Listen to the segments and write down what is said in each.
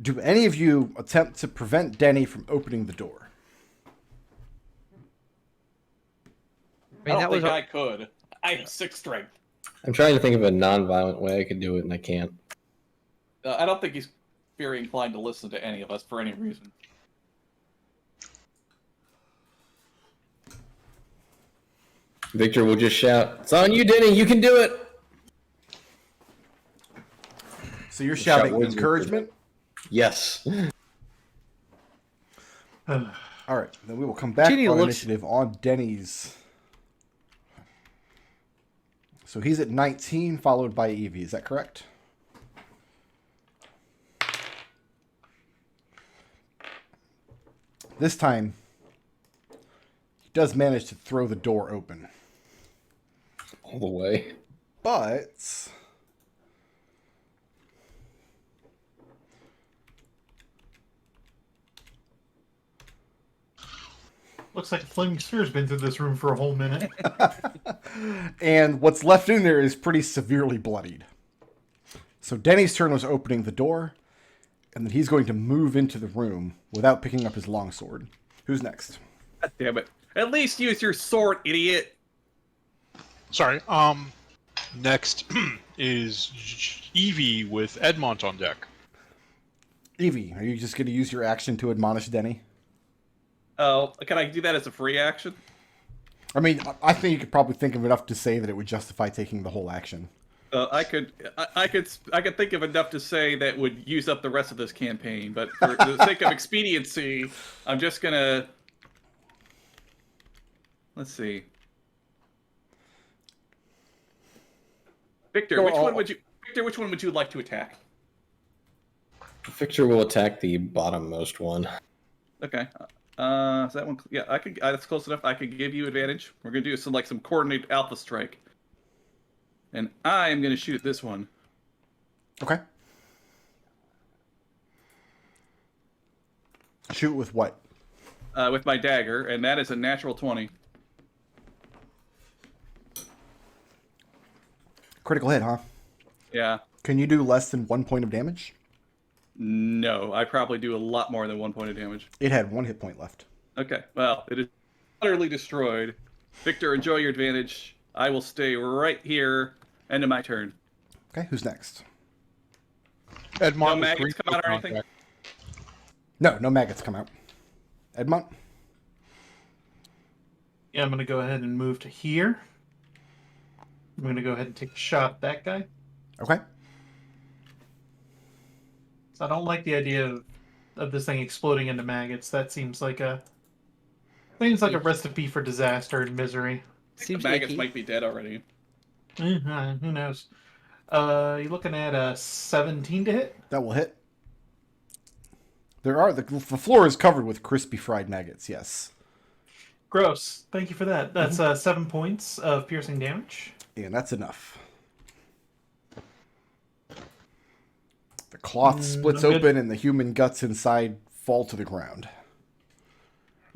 Do any of you attempt to prevent Denny from opening the door? I don't that was think a- I could. I have 6 strength. I'm trying to think of a non-violent way I could do it, and I can't. I don't think he's very inclined to listen to any of us for any reason. Victor will just shout, "It's on you, Denny! You can do it!" So you're shouting words of encouragement? Yes. All right, then we will come back Eugenia on looks- initiative on Denny's. So he's at 19, followed by Evie. Is that correct? This time, he does manage to throw the door open. All the way. But Looks like a flaming spear's been through this room for a whole minute. and what's left in there is pretty severely bloodied. So Denny's turn was opening the door, and then he's going to move into the room without picking up his longsword. Who's next? God damn it. At least use your sword, idiot! Sorry. Next is Evie with Edmont on deck. Evie, are you just going to use your action to admonish Denny? Oh, can I do that as a free action? I mean, I think you could probably think of enough to say that it would justify taking the whole action. I could think of enough to say that would use up the rest of this campaign, but for the sake of expediency, I'm just gonna. Let's see. Victor, which one would you like to attack? Victor will attack the bottommost one. Okay. Is that one? Yeah, I could. That's close enough. I could give you advantage. We're gonna do some coordinated alpha strike, and I am gonna shoot at this one. Okay. Shoot with what? With my dagger, and that is a natural 20. Critical hit, huh? Yeah. Can you do less than 1 point of damage? No, I probably do a lot more than 1 point of damage. It had 1 hit point left. Okay, well, it is utterly destroyed. Victor, enjoy your advantage. I will stay right here. End of my turn. Okay, who's next? Edmont No with maggots green come out or token on anything? deck. No maggots come out. Edmont? Yeah, I'm going to go ahead and move to here. I'm going to go ahead and take a shot at that guy. Okay. So I don't like the idea of this thing exploding into maggots. That seems like a recipe for disaster and misery. Seems The maggots icky. might be dead already. Who knows? You're looking at a 17 to hit. That will hit. The floor is covered with crispy fried maggots, yes. Gross. Thank you for that. That's 7 points of piercing damage. And that's enough. The cloth splits I'm good. open and the human guts inside fall to the ground.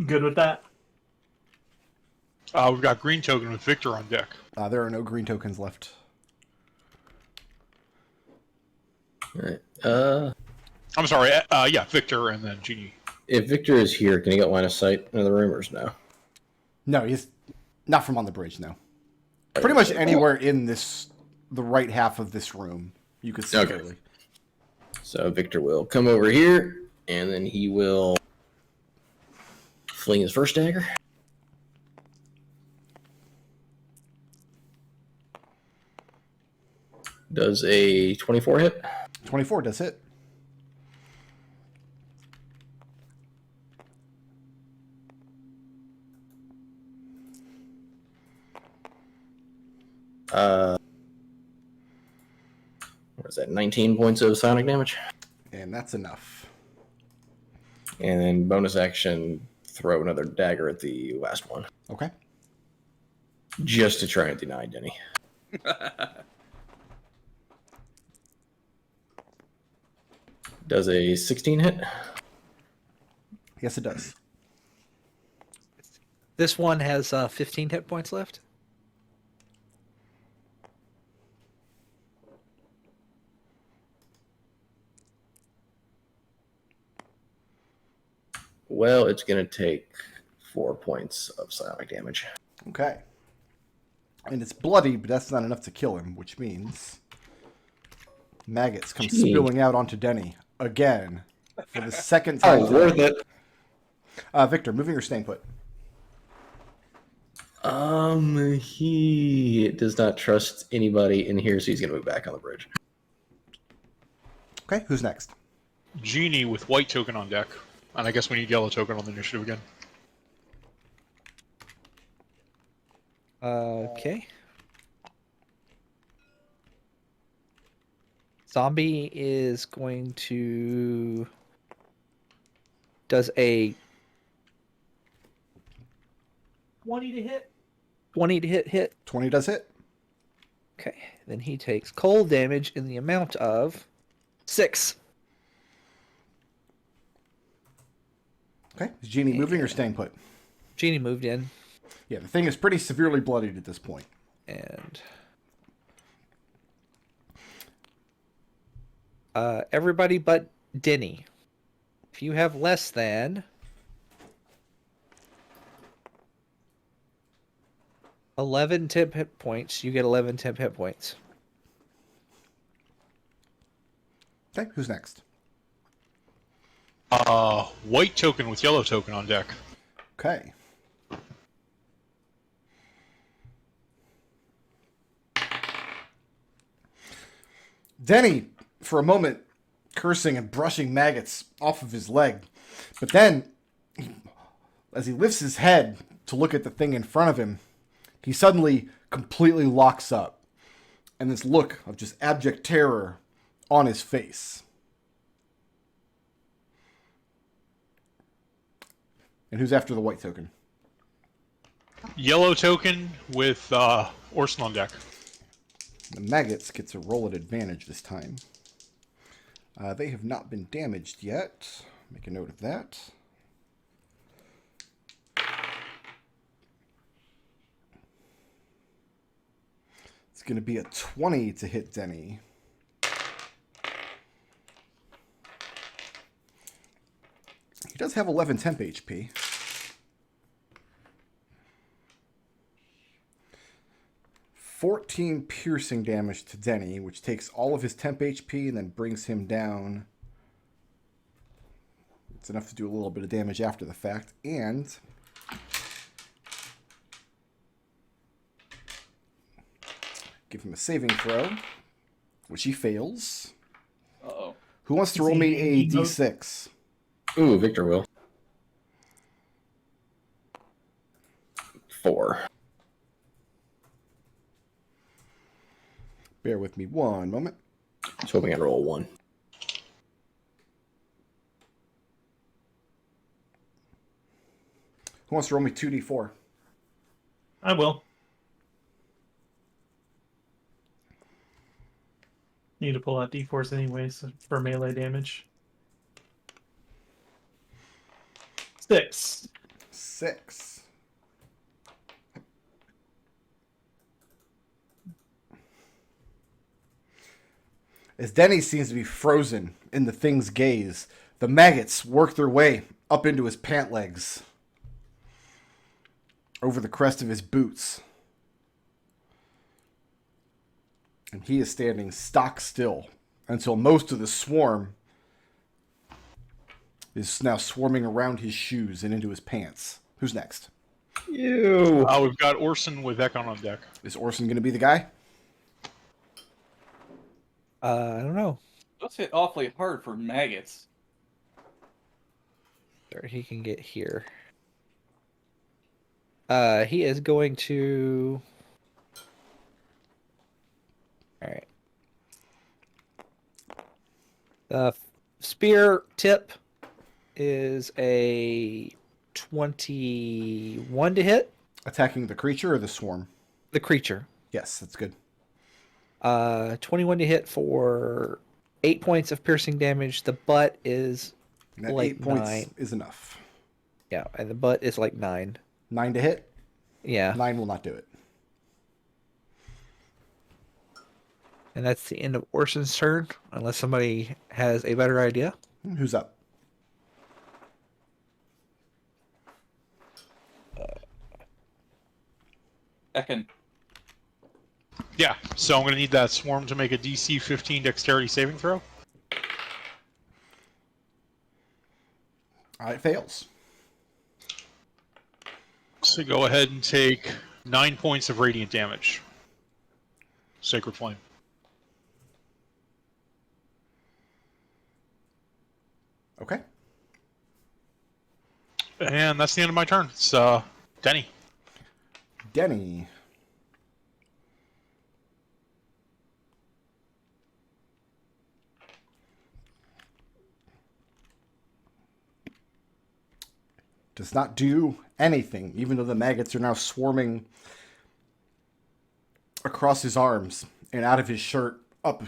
Good with that. We've got green token with Victor on deck. There are no green tokens left. All right. I'm sorry. Yeah, Victor and then Genie. If Victor is here, can he get line of sight into the rumors now? No, he's not from on the bridge, no. Pretty much anywhere in the right half of this room, you could see Okay. clearly. So Victor will come over here, and then he will fling his first dagger. Does a 24 hit? 24 does hit. What is that? 19 points of sonic damage. And that's enough. And then bonus action, throw another dagger at the last one. Okay. Just to try and deny Denny. Does a 16 hit? Yes, it does. This one has 15 hit points left. well, it's going to take 4 points of psionic damage. Okay. And it's bloody, but that's not enough to kill him, which means maggots come spilling out onto Denny again for the second time. Oh, worth it. Victor, moving or staying put? He does not trust anybody in here, so he's going to move back on the bridge. Okay, who's next? Genie with white token on deck. And I guess we need yellow token on the initiative again. Okay. Zombie is going to... Does a 20 to hit. 20 to hit. 20 does hit. Okay. Then he takes cold damage in the amount of 6. Okay, is Genie moving or staying put? Genie moved in. Yeah, the thing is pretty severely bloodied at this point. And everybody but Denny. If you have less than 11 temp hit points, you get 11 temp hit points. Okay, who's next? White token with yellow token on deck. Okay. Denny, for a moment, cursing and brushing maggots off of his leg. But then, as he lifts his head to look at the thing in front of him, he suddenly completely locks up. And this look of just abject terror on his face. And who's after the white token? Yellow token with Orson on deck. The maggots gets a roll at advantage this time. They have not been damaged yet. Make a note of that. It's going to be a 20 to hit Denny. He does have 11 temp HP. $14 piercing damage to Denny, which takes all of his temp HP and then brings him down. It's enough to do a little bit of damage after the fact. And give him a saving throw, which he fails. Uh-oh. Who wants to roll me a d6? Ooh, Victor will. 4. Bear with me one moment. Just hoping I roll a 1. Who wants to roll me 2d4? I will. Need to pull out d4s anyways for melee damage. 6. 6. As Denny seems to be frozen in the thing's gaze, the maggots work their way up into his pant legs, over the crest of his boots. And he is standing stock still until most of the swarm is now swarming around his shoes and into his pants. Who's next? You. We've got Orson with Ekon on deck. Is Orson going to be the guy? I don't know. Those hit awfully hard for maggots. There, he can get here. He is going to... Alright. The spear tip is a 21 to hit. Attacking the creature or the swarm? The creature. Yes, that's good. 21 to hit for 8 points of piercing damage. The butt is And that like 8 points 9. is enough. Yeah, and the butt is like 9. 9 to hit? Yeah. 9 will not do it. And that's the end of Orson's turn, unless somebody has a better idea. Who's up? Ekon. Yeah, so I'm going to need that swarm to make a DC 15 dexterity saving throw. It fails. So go ahead and take 9 points of radiant damage. Sacred Flame. Okay. And that's the end of my turn. It's Denny. Denny. Does not do anything, even though the maggots are now swarming across his arms and out of his shirt up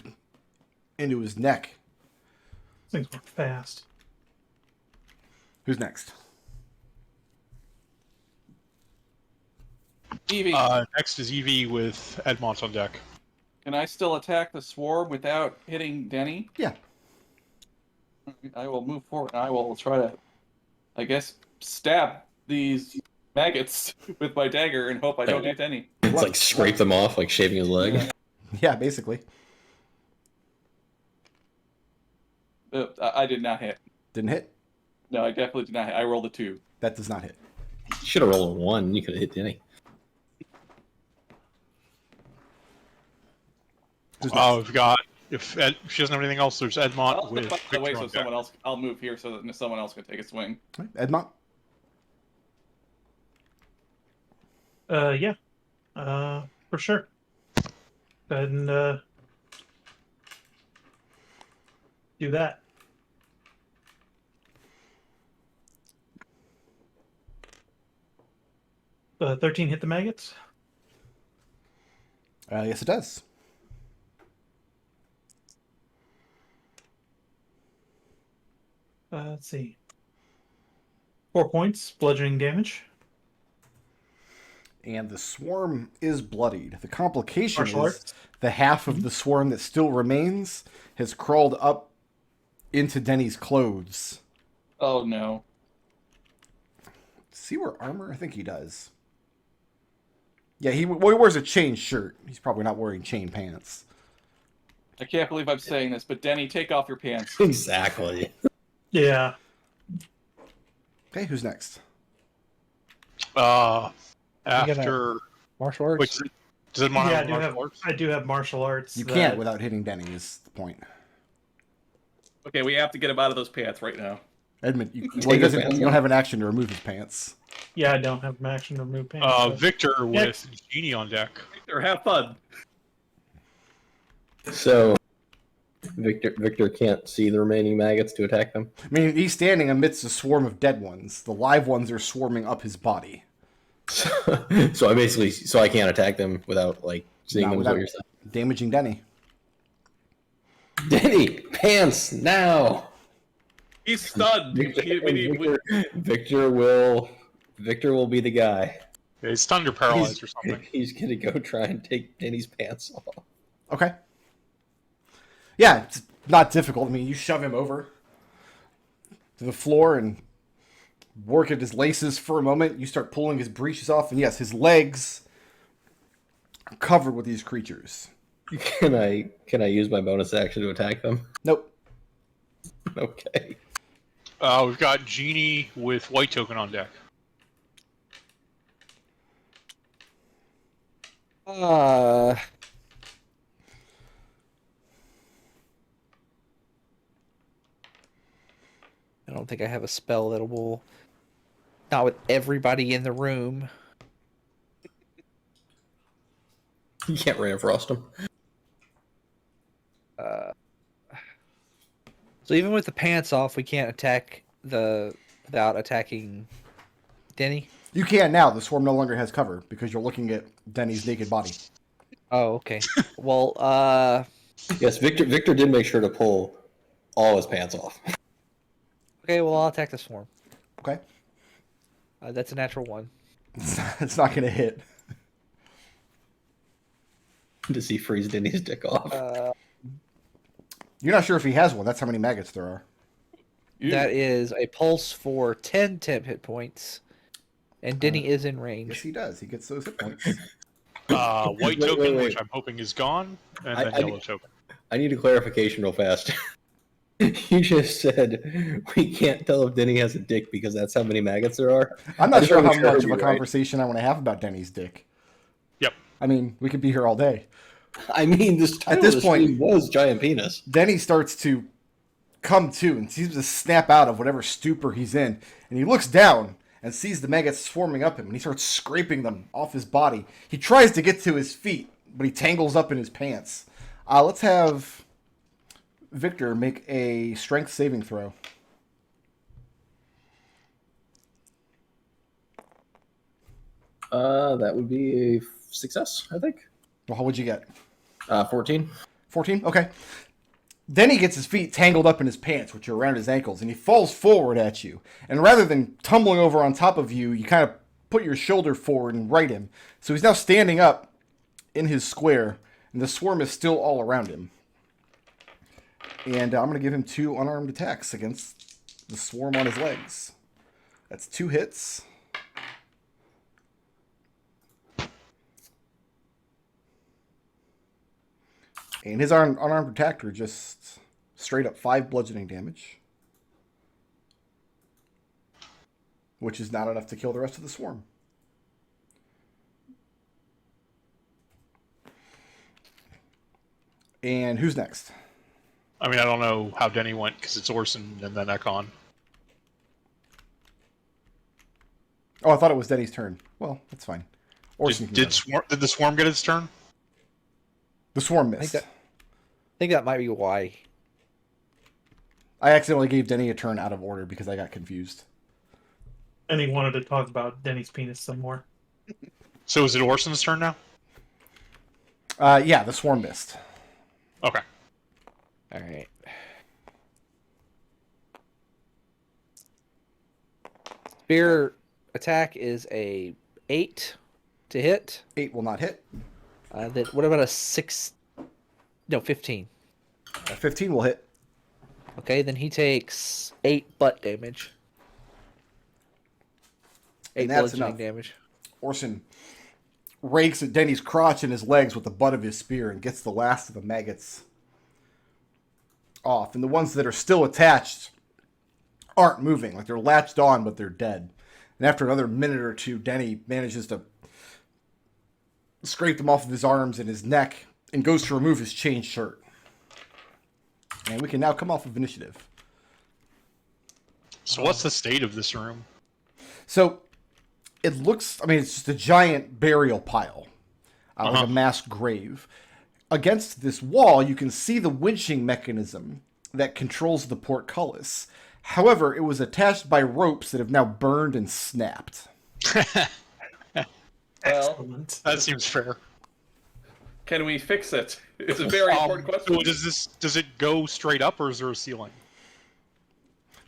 into his neck. Things work fast. Who's next? Evie, Next is Evie with Edmont on deck. can I still attack the swarm without hitting Denny? Yeah. I will move forward. I will try to, I guess, stab these maggots with my dagger and hope I don't hit Denny. It's like scrape them off, like shaving his leg. Yeah, basically. I did not hit. Didn't hit. No, I definitely did not hit. I rolled a 2. That does not hit. You should have rolled a 1. You could have hit Denny. Who's next? We've got, if she doesn't have anything else, there's Edmont I'll with step out of the way Victor so on deck. someone else. I'll move here so that someone else can take a swing. All right, Edmont. Yeah. For sure. Go ahead and do that. The 13 hit the maggots. Yes, it does. Let's see. 4 points, bludgeoning damage. And the swarm is bloodied. The complication Martial is arts. the half of the swarm that still remains has crawled up into Denny's clothes. Oh no. Does he wear armor? I think he does. Yeah, he wears a chain shirt. He's probably not wearing chain pants. I can't believe I'm saying this, but Denny, take off your pants. Exactly. Yeah. Okay, who's next? After... Martial arts. Wait, does Edmont Yeah, have martial arts? I do have martial arts. You that- can't without hitting Denny is the point. Okay, we have to get him out of those pants right now. Edmund, Take he his doesn't, pants you don't off. have an action to remove his pants. Yeah, I don't have an action to remove pants. so- Victor with Next. Eugenia on deck. Or have fun. So, Victor can't see the remaining maggots to attack them. I mean, he's standing amidst a swarm of dead ones. The live ones are swarming up his body. So I can't attack them without like seeing Not them. Is without what you're saying? damaging Denny. Denny, pants now. He's stunned. Victor will be the guy. It's thunder paralyzed or something. He's gonna go try and take Denny's pants off. Okay. Yeah, it's not difficult. I mean, you shove him over to the floor and work at his laces for a moment. You start pulling his breeches off, and yes, his legs are covered with these creatures. Can I use my bonus action to attack them? Nope. Okay. We've got Genie with White Token on deck. I don't think I have a spell that will. Not with everybody in the room. You can't Ray of Frost him. So even with the pants off, we can't attack without attacking Denny. You can now. The swarm no longer has cover because you're looking at Denny's naked body. Oh, okay. Well, Yes, Victor did make sure to pull all his pants off. okay. Well, I'll attack the swarm. Okay. That's a natural 1. It's not going to hit. Does he freeze Denny's dick off? You're not sure if he has one. That's how many maggots there are. That is a pulse for 10 temp hit points, and Denny is in range. Yes, he does. He gets those hit points. White Wait, token, wait, wait. which I'm hoping is gone, and I- then I- yellow token. I need a clarification real fast. You just said we can't tell if Denny has a dick because that's how many maggots there are. I'm I not just sure wanna how make sure I much heard of a you right. conversation I want to have about Denny's dick. Yep. I mean, we could be here all day. I mean, this title this of the point- stream was Giant Penis. Denny starts to come to and seems to snap out of whatever stupor he's in. And he looks down and sees the maggots swarming up him. And he starts scraping them off his body. He tries to get to his feet, but he tangles up in his pants. Let's have Victor make a strength saving throw. That would be a success, I think. Well, how would you get? 14. 14? Okay. Then he gets his feet tangled up in his pants, which are around his ankles, and he falls forward at you. And rather than tumbling over on top of you, you kind of put your shoulder forward and right him. So he's now standing up in his square, and the swarm is still all around him. And I'm going to give him 2 unarmed attacks against the swarm on his legs. That's 2 hits. And his unarmed attack are just straight up 5 bludgeoning damage. Which is not enough to kill the rest of the swarm. And who's next? I mean, I don't know how Denny went because it's Orson and then Ekon. Oh, I thought it was Denny's turn. Well, that's fine. Orson can Did go. did the swarm get its turn? The swarm I missed. think that might be why. I accidentally gave Denny a turn out of order because I got confused. And he wanted to talk about Denny's penis some more. So is it Orson's turn now? Yeah, the swarm missed. Okay. All right. Spear attack is a 8 to hit. 8 will not hit. Then what about a 6? No, 15. 15 will hit. Okay, then he takes 8 butt damage. 8 And that's bludgeoning enough. damage. Orson rakes at Denny's crotch and his legs with the butt of his spear and gets the last of the maggots off. And the ones that are still attached aren't moving. Like they're latched on, but they're dead. And after another minute or two, Denny manages to scrape them off of his arms and his neck and goes to remove his chain shirt. And we can now come off of initiative. So what's the state of this room? So it looks, I mean, it's just a giant burial pile, like a mass grave. Against this wall, you can see the winching mechanism that controls the portcullis. However, it was attached by ropes that have now burned and snapped. Well, Excellent. That seems fair. can we fix it? It's a very important question. So does it go straight up or is there a ceiling?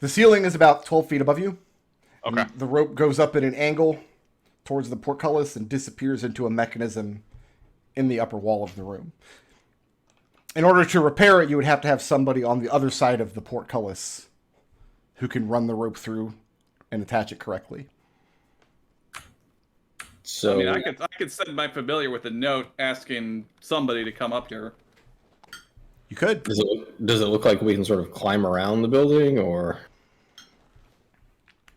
The ceiling is about 12 feet above you. Okay. And the rope goes up at an angle towards the portcullis and disappears into a mechanism in the upper wall of the room. In order to repair it, you would have to have somebody on the other side of the portcullis who can run the rope through and attach it correctly. So I mean, I could send my familiar with a note asking somebody to come up here. You could. does it look like we can sort of climb around the building, or?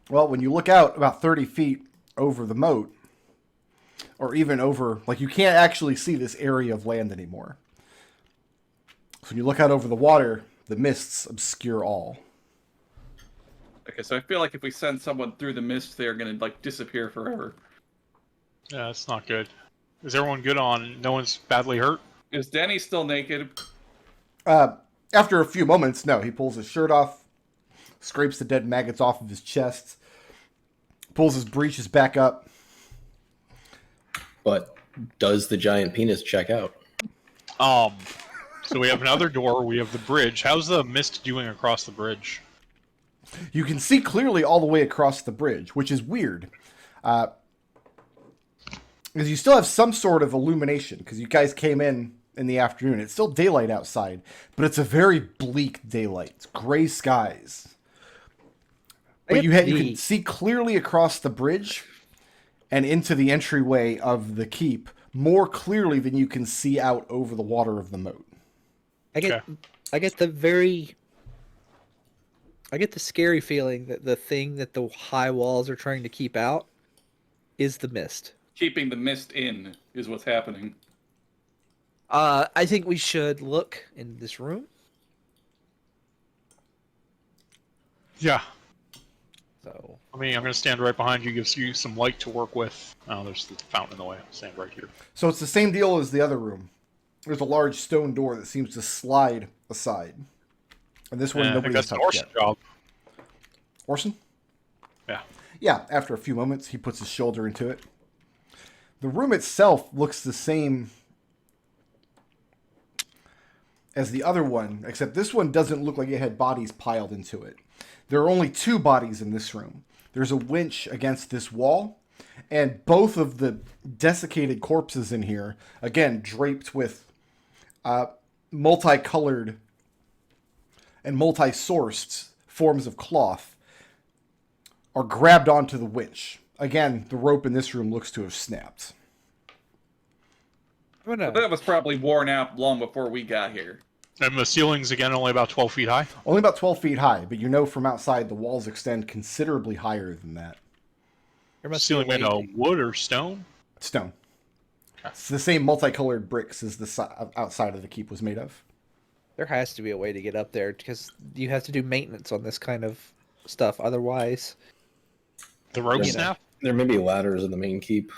Well, when you look out about 30 feet over the moat, or even over, like you can't actually see this area of land anymore. So when you look out over the water, the mists obscure all. Okay, so I feel like if we send someone through the mist, they're gonna like disappear forever. Yeah, that's not good. Is everyone good on? No one's badly hurt? Is Denny still naked? After a few moments, no, he pulls his shirt off, scrapes the dead maggots off of his chest, pulls his breeches back up. But does the giant penis check out? So we have another door. We have the bridge. How's the mist doing across the bridge? You can see clearly all the way across the bridge, which is weird. Because you still have some sort of illumination, because you guys came in the afternoon. It's still daylight outside, but it's a very bleak daylight. It's gray skies. But you can see clearly across the bridge and into the entryway of the keep more clearly than you can see out over the water of the moat. I get the scary feeling that the thing that the high walls are trying to keep out is the mist. Keeping the mist in is what's happening. I think we should look in this room. Yeah. So I mean, I'm going to stand right behind you, gives you some light to work with. Oh, there's the fountain in the way. I'll stand right here. So it's the same deal as the other room. There's a large stone door that seems to slide aside. And this one, I think nobody has that's an touched Orson yet. job. Orson? Yeah. Yeah, after a few moments, he puts his shoulder into it. The room itself looks the same as the other one, except this one doesn't look like it had bodies piled into it. There are only 2 bodies in this room. There's a winch against this wall, and both of the desiccated corpses in here, again, draped with multicolored and multi-sourced forms of cloth, are grabbed onto the winch. Again, the rope in this room looks to have snapped. That was probably worn out long before we got here. And the ceiling's, again, only about 12 feet high. Only about 12 feet high, but you know from outside the walls extend considerably higher than that. there must be a Ceiling made way of wood or stone? Stone. It's the same multicolored bricks as the outside of the keep was made of. There has to be a way to get up there because you have to do maintenance on this kind of stuff. Otherwise, The rope You know. snap? There may be ladders in the main keep.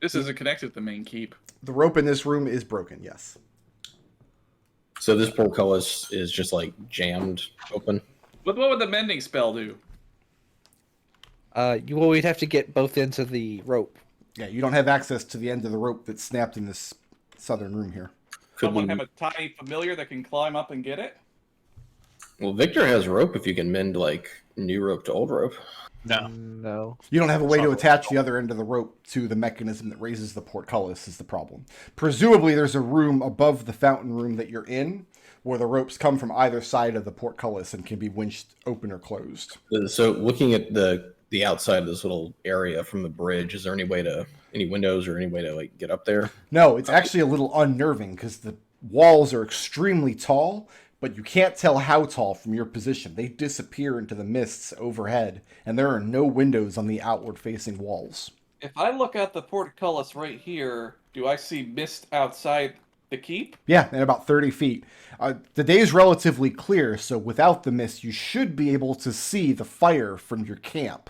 This isn't connected to the main keep. The rope in this room is broken, yes. So this portcullis is just like jammed open. But what would the mending spell do? we'd have to get both ends of the rope. Yeah, you don't have access to the end of the rope that's snapped in this southern room here. Could Someone we- have a tiny familiar that can climb up and get it? Well, Victor has rope if you can mend like new rope to old rope. No. No. You don't have a way to attach the other end of the rope to the mechanism that raises the portcullis is the problem. Presumably there's a room above the fountain room that you're in where the ropes come from either side of the portcullis and can be winched open or closed. So looking at the outside of this little area from the bridge, is there any windows or any way to like get up there? No, it's actually a little unnerving because the walls are extremely tall, but you can't tell how tall from your position. They disappear into the mists overhead, and there are no windows on the outward-facing walls. If I look at the portcullis right here, do I see mist outside the keep? Yeah, and about 30 feet. The day is relatively clear, so without the mist, you should be able to see the fire from your camp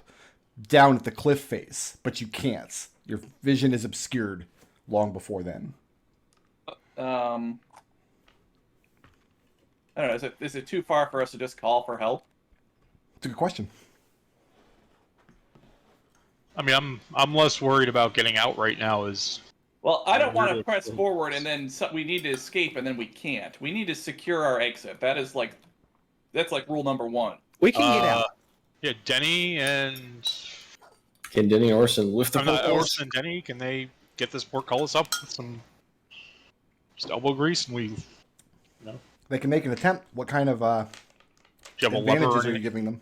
down at the cliff face, but you can't. Your vision is obscured long before then. I don't know. Is it too far for us to just call for help? It's a good question. I mean, I'm less worried about getting out right now. Well, I don't want to really press cool. forward and then we need to escape and then we can't. We need to secure our exit. That's like rule number 1. We can get out. Yeah, Denny and Can Denny and Orson lift the portcullis? Orson and Denny, can they get this portcullis up with some just elbow grease and we, They can make an attempt. What kind of do you have a lever or advantages are you anything? giving them?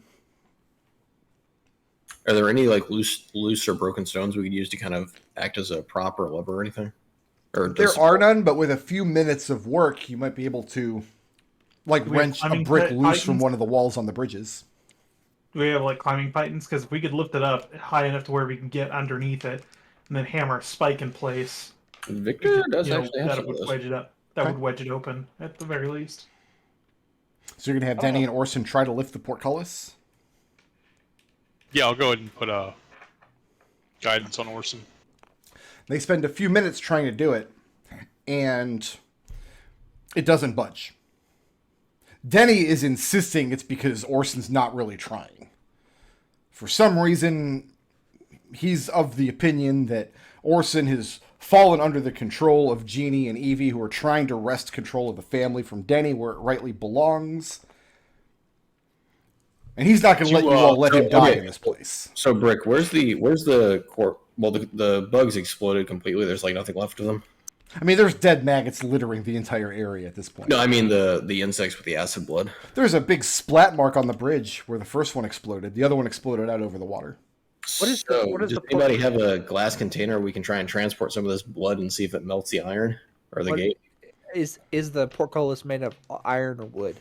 Are there any like loose or broken stones we could use to kind of act as a prop or a lever or anything? Or There just- are none, but with a few minutes of work, you might be able to like Do we have wrench a climbing brick loose from pythons? one of the walls on the bridges. Do we have like climbing pythons? Because if we could lift it up high enough to where we can get underneath it, and then hammer a spike in place, Victor does you know, actually have that some of would those. wedge it up. That Okay. would wedge it open at the very least. So you're gonna have Denny and Orson try to lift the portcullis. Yeah, I'll go ahead and put a guidance on Orson. They spend a few minutes trying to do it, and it doesn't budge. Denny is insisting it's because Orson's not really trying. For some reason, he's of the opinion that Orson has fallen under the control of Jeannie and Evie, who are trying to wrest control of the family from Denny where it rightly belongs. And he's not going to let you all let him die in this place. So Brick, where's the corp? Well, the bugs exploded completely. There's like nothing left of them. I mean, there's dead maggots littering the entire area at this point. No, I mean the insects with the acid blood. There's a big splat mark on the bridge where the first one exploded. The other one exploded out over the water. What is So, what is does the anybody have a glass container we can try and transport some of this blood and see if it melts the iron or the What- gate? is the portcullis made of iron or wood?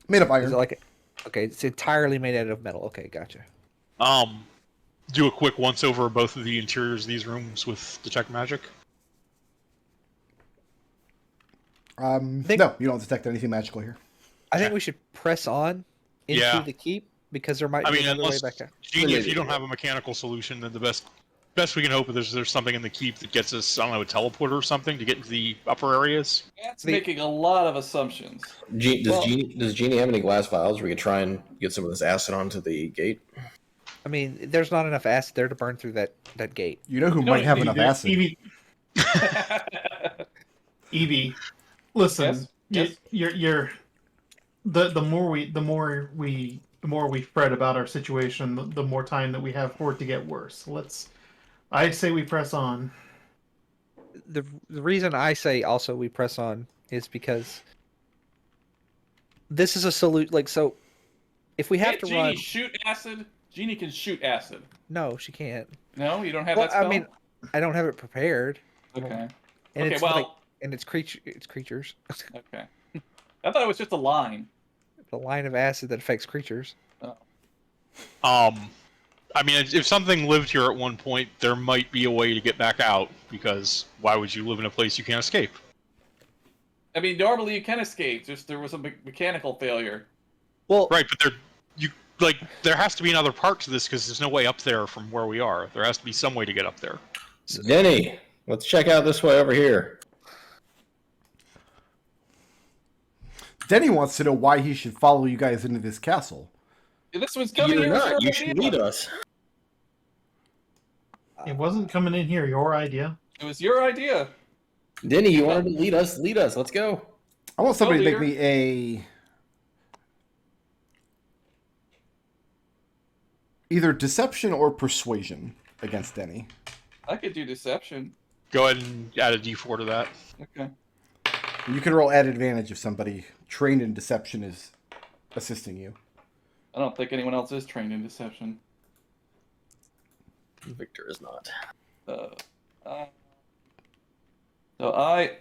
Made of Is iron. it like okay, it's entirely made out of metal. Okay, gotcha. Do a quick once over of both of the interiors of these rooms with detect magic. think- No, you don't detect anything magical here. I think we should press on into Yeah. the keep because there might I be mean, another way unless back out. Genie, if you don't have a mechanical solution, then the best we can hope is there's something in the keep that gets us, I don't know, a teleporter or something to get into the upper areas. That's making a lot of assumptions. Does Genie have any glass vials where we could try and get some of this acid onto the gate? I mean, there's not enough acid there to burn through that gate. You know who You know might have what enough Evie, acid? Evie, listen. Yes? You're the more we fret about our situation, the more time that we have for it to get worse. I'd say we press on. The reason I say also we press on is because this is a salute. Like, so if we have Can't to Genie run, shoot acid? Genie can shoot acid. no, she can't. No, you don't have Well, that spell? I mean, I don't have it prepared, okay. and Okay, it's well, like, and it's creatures. okay. I thought it was just a line. The line of acid that affects creatures. I mean, if something lived here at one point, there might be a way to get back out, because why would you live in a place you can't escape? I mean, normally you can escape, just there was a mechanical failure. Well, Right, but there has to be another part to this, because there's no way up there from where we are. There has to be some way to get up there. Denny, let's check out this way over here. Denny wants to know why he should follow you guys into this castle. This one's coming You're here. not. with You your should idea. lead us. It wasn't coming in here. Your idea. It was your idea. Denny, you wanted to lead us. Lead us. Let's go. I want somebody to make leader. me a either deception or persuasion against Denny. I could do deception. Go ahead and add a d4 to that. Okay. You can roll at advantage if somebody trained in deception is assisting you. I don't think anyone else is trained in deception. Victor is not. So I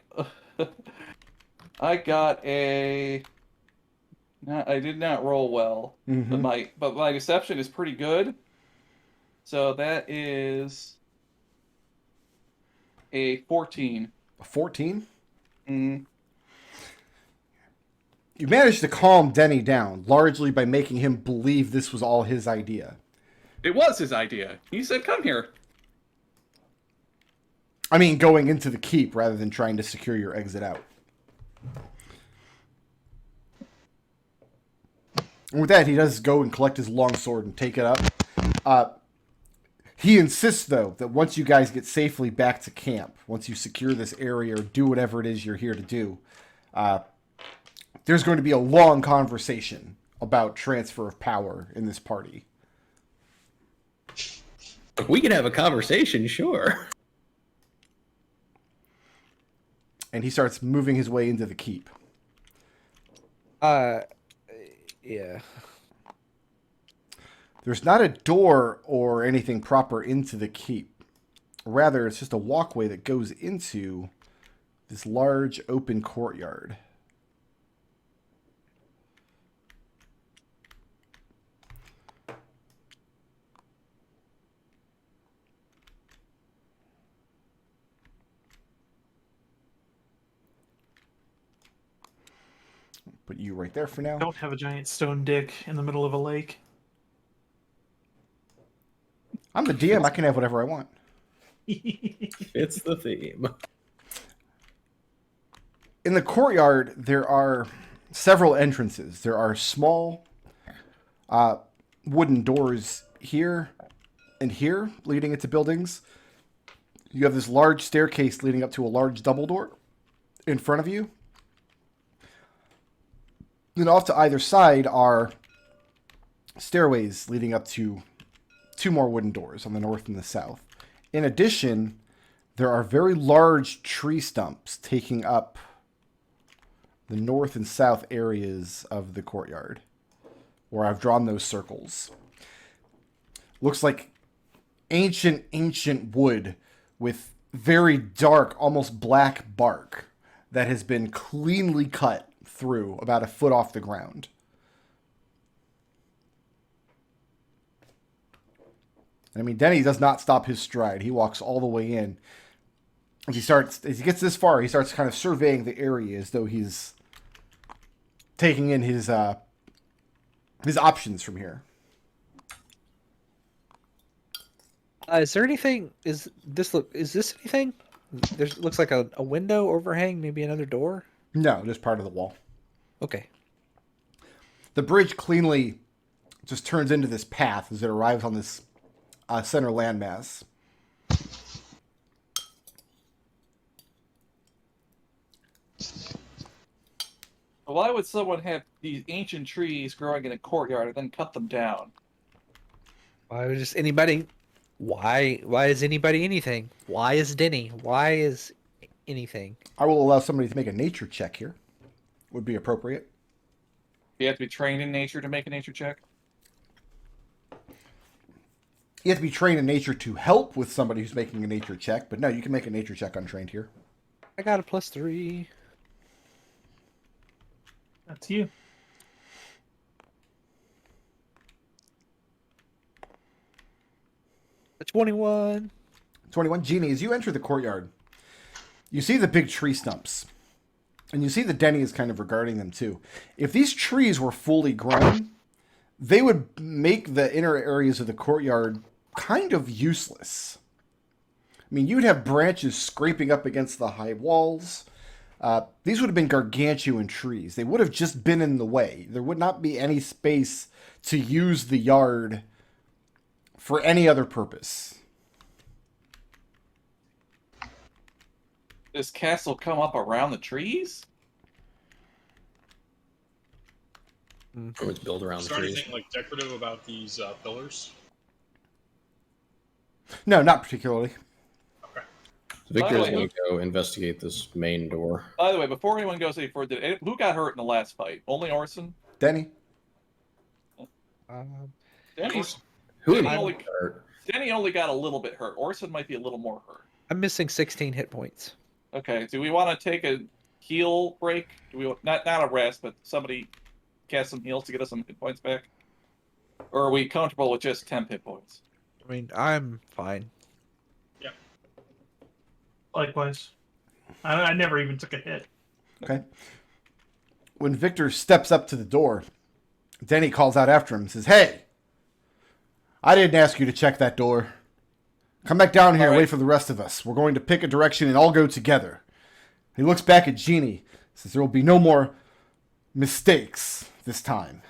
got a. No, I did not roll well, Mhm. but my deception is pretty good. So that is a 14. A 14? Mm. You managed to calm Denny down, largely by making him believe this was all his idea. It was his idea. He said, "Come here." I mean, going into the keep rather than trying to secure your exit out. And with that, he does go and collect his longsword and take it up. He insists, though, that once you guys get safely back to camp, once you secure this area or do whatever it is you're here to do, there's going to be a long conversation about transfer of power in this party. We can have a conversation, sure. And he starts moving his way into the keep. Yeah. There's not a door or anything proper into the keep. Rather, it's just a walkway that goes into this large open courtyard. Put you right there for now. Don't have a giant stone dick in the middle of a lake. I'm the DM. I can have whatever I want. It's the theme. In the courtyard, there are several entrances. There are small wooden doors here and here leading into buildings. You have this large staircase leading up to a large double door in front of you. Then off to either side are stairways leading up to two more wooden doors on the north and the south. In addition, there are very large tree stumps taking up the north and south areas of the courtyard, where I've drawn those circles. looks like ancient wood with very dark, almost black bark that has been cleanly cut through about a foot off the ground. I mean, Denny does not stop his stride. He walks all the way in. As he gets this far, he starts kind of surveying the area as though he's taking in his options from here. Is there anything? Is this anything? Looks like a window overhang, maybe another door. No, just part of the wall. Okay. The bridge cleanly just turns into this path as it arrives on this center landmass. Why would someone have these ancient trees growing in a courtyard and then cut them down? Why would just anybody? Why is anybody anything? Why is Denny? Why is anything? I will allow somebody to make a nature check here. Would be appropriate. You have to be trained in nature to make a nature check? You have to be trained in nature to help with somebody who's making a nature check, but no, you can make a nature check untrained here. I got a +3. That's you. A 21. 21. Genie, as you enter the courtyard, you see the big tree stumps. And you see that Denny is kind of regarding them too. If these trees were fully grown, they would make the inner areas of the courtyard kind of useless. I mean, you'd have branches scraping up against the high walls. These would have been gargantuan trees. They would have just been in the way. There would not be any space to use the yard for any other purpose. Does castle come up around the trees? Or it's built around Is the there trees. anything like decorative about these pillars? No, not particularly. Victor is By the way, going to go investigate this main door. By the way, before anyone goes any further, who got hurt in the last fight? Only Orson? Denny? Denny's, Who Denny am only, I hurt? Denny only got a little bit hurt. Orson might be a little more hurt. I'm missing 16 hit points. Okay, do we want to take a heal break? Do we not a rest, but somebody cast some heals to get us some hit points back? Or are we comfortable with just 10 hit points? I mean, I'm fine. Likewise. I never even took a hit. Okay. When Victor steps up to the door, Denny calls out after him and says, "Hey, I didn't ask you to check that door. Come back down here and wait for the rest of us. We're going to pick a direction and all go together." He looks back at Genie, says there will be no more mistakes this time.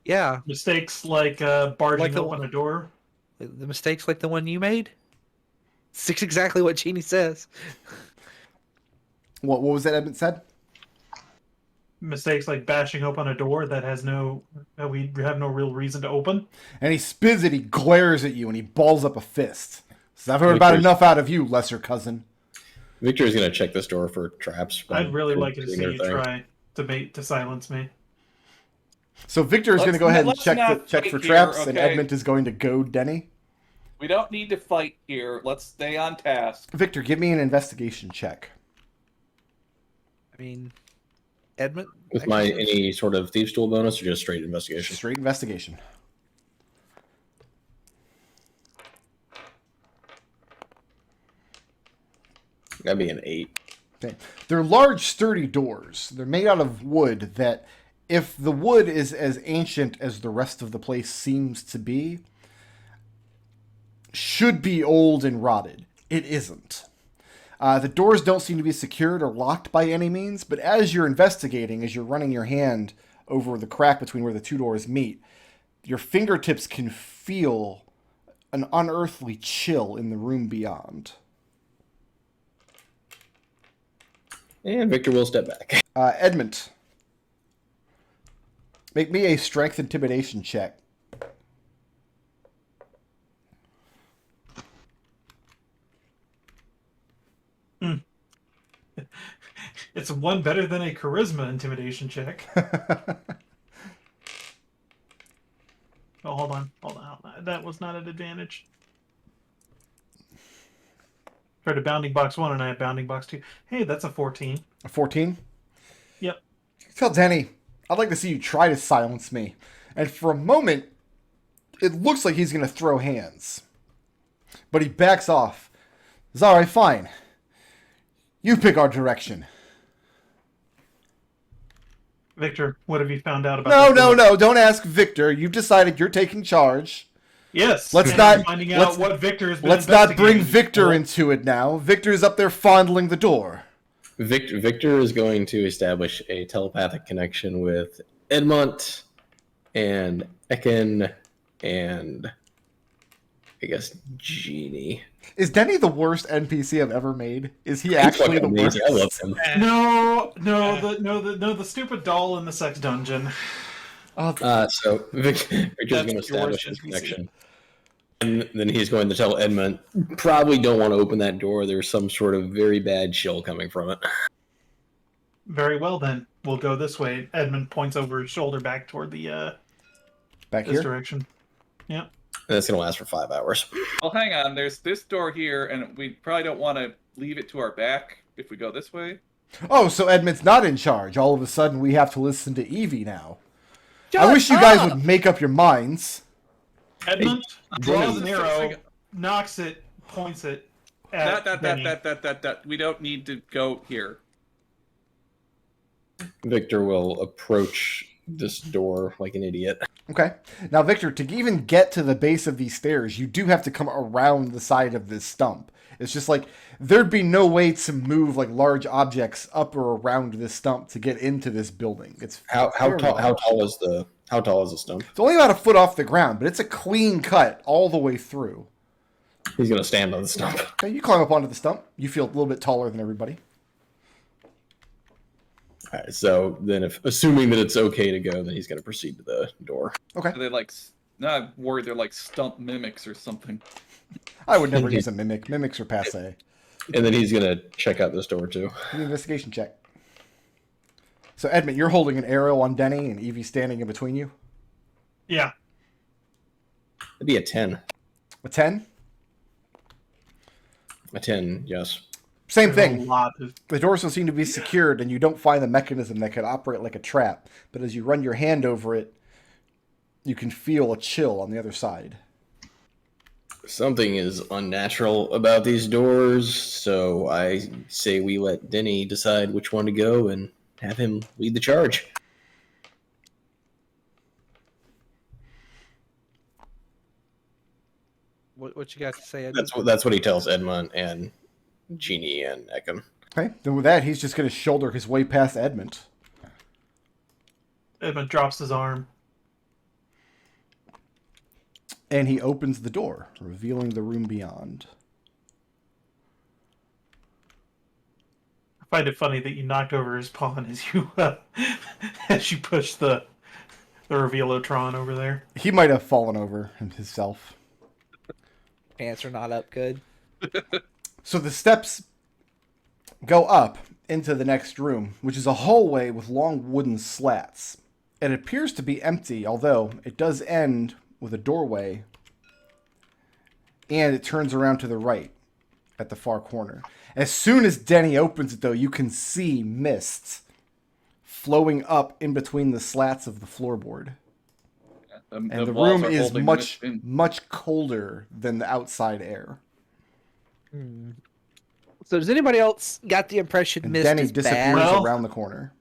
Yeah, Mistakes like barging Like the open one- a door. the mistakes like the one you made. It's exactly what Genie says. What was that Edmont said? Mistakes like bashing open a door that we have no real reason to open. And he spins it, he glares at you, and he balls up a fist. Says, "I've heard about Victor's- enough out of you, lesser cousin." Victor is going to check this door for traps. I'd really like to doing see their you thing. try to silence me. So Victor is going to go ahead and Let's check not for fight here, traps, and okay? Edmont is going to goad Denny. We don't need to fight here. Let's stay on task. Victor, give me an investigation check. I mean, Edmont. With my any sort of thieves' tool bonus or just straight investigation? Straight investigation. That'd be an 8. Okay. They're large, sturdy doors. They're made out of wood that, if the wood is as ancient as the rest of the place seems to be, should be old and rotted. It isn't. The doors don't seem to be secured or locked by any means, but as you're investigating, as you're running your hand over the crack between where the two doors meet, your fingertips can feel an unearthly chill in the room beyond. And Victor will step back. Edmont, make me a strength intimidation check. It's one better than a charisma intimidation check. Oh, hold on. That was not an advantage. Tried a bounding box 1 and I had bounding box 2. Hey, that's a 14. A 14? Yep. Tell Denny, I'd like to see you try to silence me. And for a moment, it looks like he's going to throw hands. But he backs off. It's alright, fine. You pick our direction. Victor, what have you found out about No, don't ask Victor. You've decided you're taking charge. Yes. Let's and not- I'm finding let's- out what Victor has been Let's not bring investigating. Victor into it now. Victor's up there fondling the door. Victor is going to establish a telepathic connection with Edmont and Ekon and I guess Genie. Is Denny the worst NPC I've ever made? Is he actually the worst? I love him. The stupid doll in the sex dungeon. Oh, So Victor's going to That's your establish worst his NPC. connection. And then he's going to tell Edmont, probably don't want to open that door. There's some sort of very bad chill coming from it. Very well, then. We'll go this way. Edmund points over his shoulder back toward the back this here? direction. Yeah. And it's going to last for 5 hours. Well, hang on. There's this door here, and we probably don't want to leave it to our back if we go this way. Oh, so Edmund's not in charge. All of a sudden, we have to listen to Evie now. Shut I wish you guys up! would make up your minds. Edmund draws an Denny. arrow, knocks it, points it at Denny. That. We don't need to go here. Victor will approach this door like an idiot. Okay. Now, Victor, to even get to the base of these stairs, you do have to come around the side of this stump. It's just like there'd be no way to move like large objects up or around this stump to get into this building. It's How very tall? large. How tall is the stump? It's only about a foot off the ground, but it's a clean cut all the way through. He's going to stand on the stump. Okay, you climb up onto the stump. You feel a little bit taller than everybody. All right, so then, if assuming that it's okay to go, then he's going to proceed to the door. Okay. Are they like? Not worried. They're like stump mimics or something. I would never use a mimic. Mimics are passe. And then he's going to check out this door too. Give me an investigation check. So, Edmund, you're holding an arrow on Denny and Evie standing in between you. Yeah. It'd be a 10. A 10? A 10, yes. Same There's a thing. lot of The doors don't seem to be secured, and you don't find the mechanism that could operate like a trap. But as you run your hand over it, you can feel a chill on the other side. Something is unnatural about these doors, so I say we let Denny decide which one to go and have him lead the charge. What you got to say, Ed? That's what he tells Edmont and Genie and Ekon. Okay, then with that, he's just going to shoulder his way past Edmund. Edmund drops his arm. And he opens the door, revealing the room beyond. I find it funny that you knocked over his pawn as you pushed the Revealotron over there. He might have fallen over himself. Pants are not up good. So the steps go up into the next room, which is a hallway with long wooden slats. It appears to be empty, although it does end with a doorway, and it turns around to the right at the far corner. As soon as Denny opens it, though, you can see mist flowing up in between the slats of the floorboard. And the walls room are is holding much, this in. much colder than the outside air. So does anybody else got the impression And Mist Denny is disappears bad? Well- around the corner.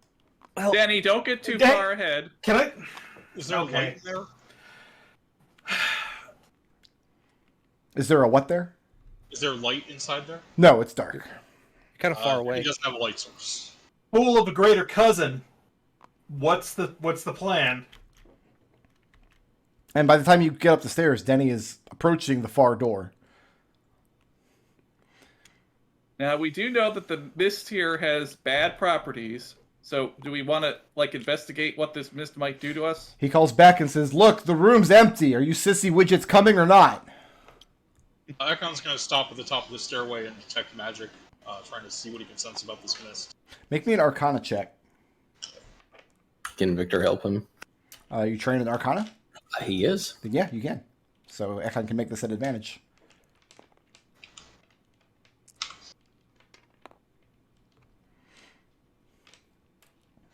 Well, Danny, don't get too Dan- far ahead. Can I? Is there Okay. a light there? Is there a what there? Is there light inside there? No, it's dark. kind of far away. He doesn't have a light source. Fool of a greater cousin. What's the plan? And by the time you get up the stairs, Denny is approaching the far door. Now we do know that the mist here has bad properties. So do we want to like investigate what this mist might do to us? He calls back and says, "Look, the room's empty. Are you sissy widgets coming or not?" Ekon's going to stop at the top of the stairway and detect magic, trying to see what he can sense about this mist. Make me an Arcana check. Can Victor help him? You train in Arcana? He is. Then yeah, you can. So Ekon can make this an advantage.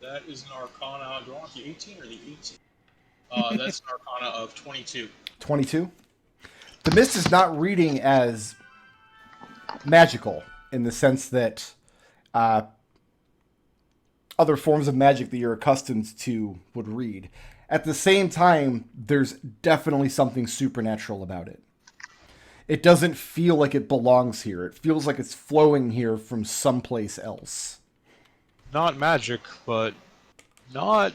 That is an Arcana. Do I want the 18 or the 18? That's an Arcana of 22. 22. The mist is not reading as magical in the sense that other forms of magic that you're accustomed to would read. At the same time, there's definitely something supernatural about it. It doesn't feel like it belongs here. It feels like it's flowing here from someplace else. Not magic, but not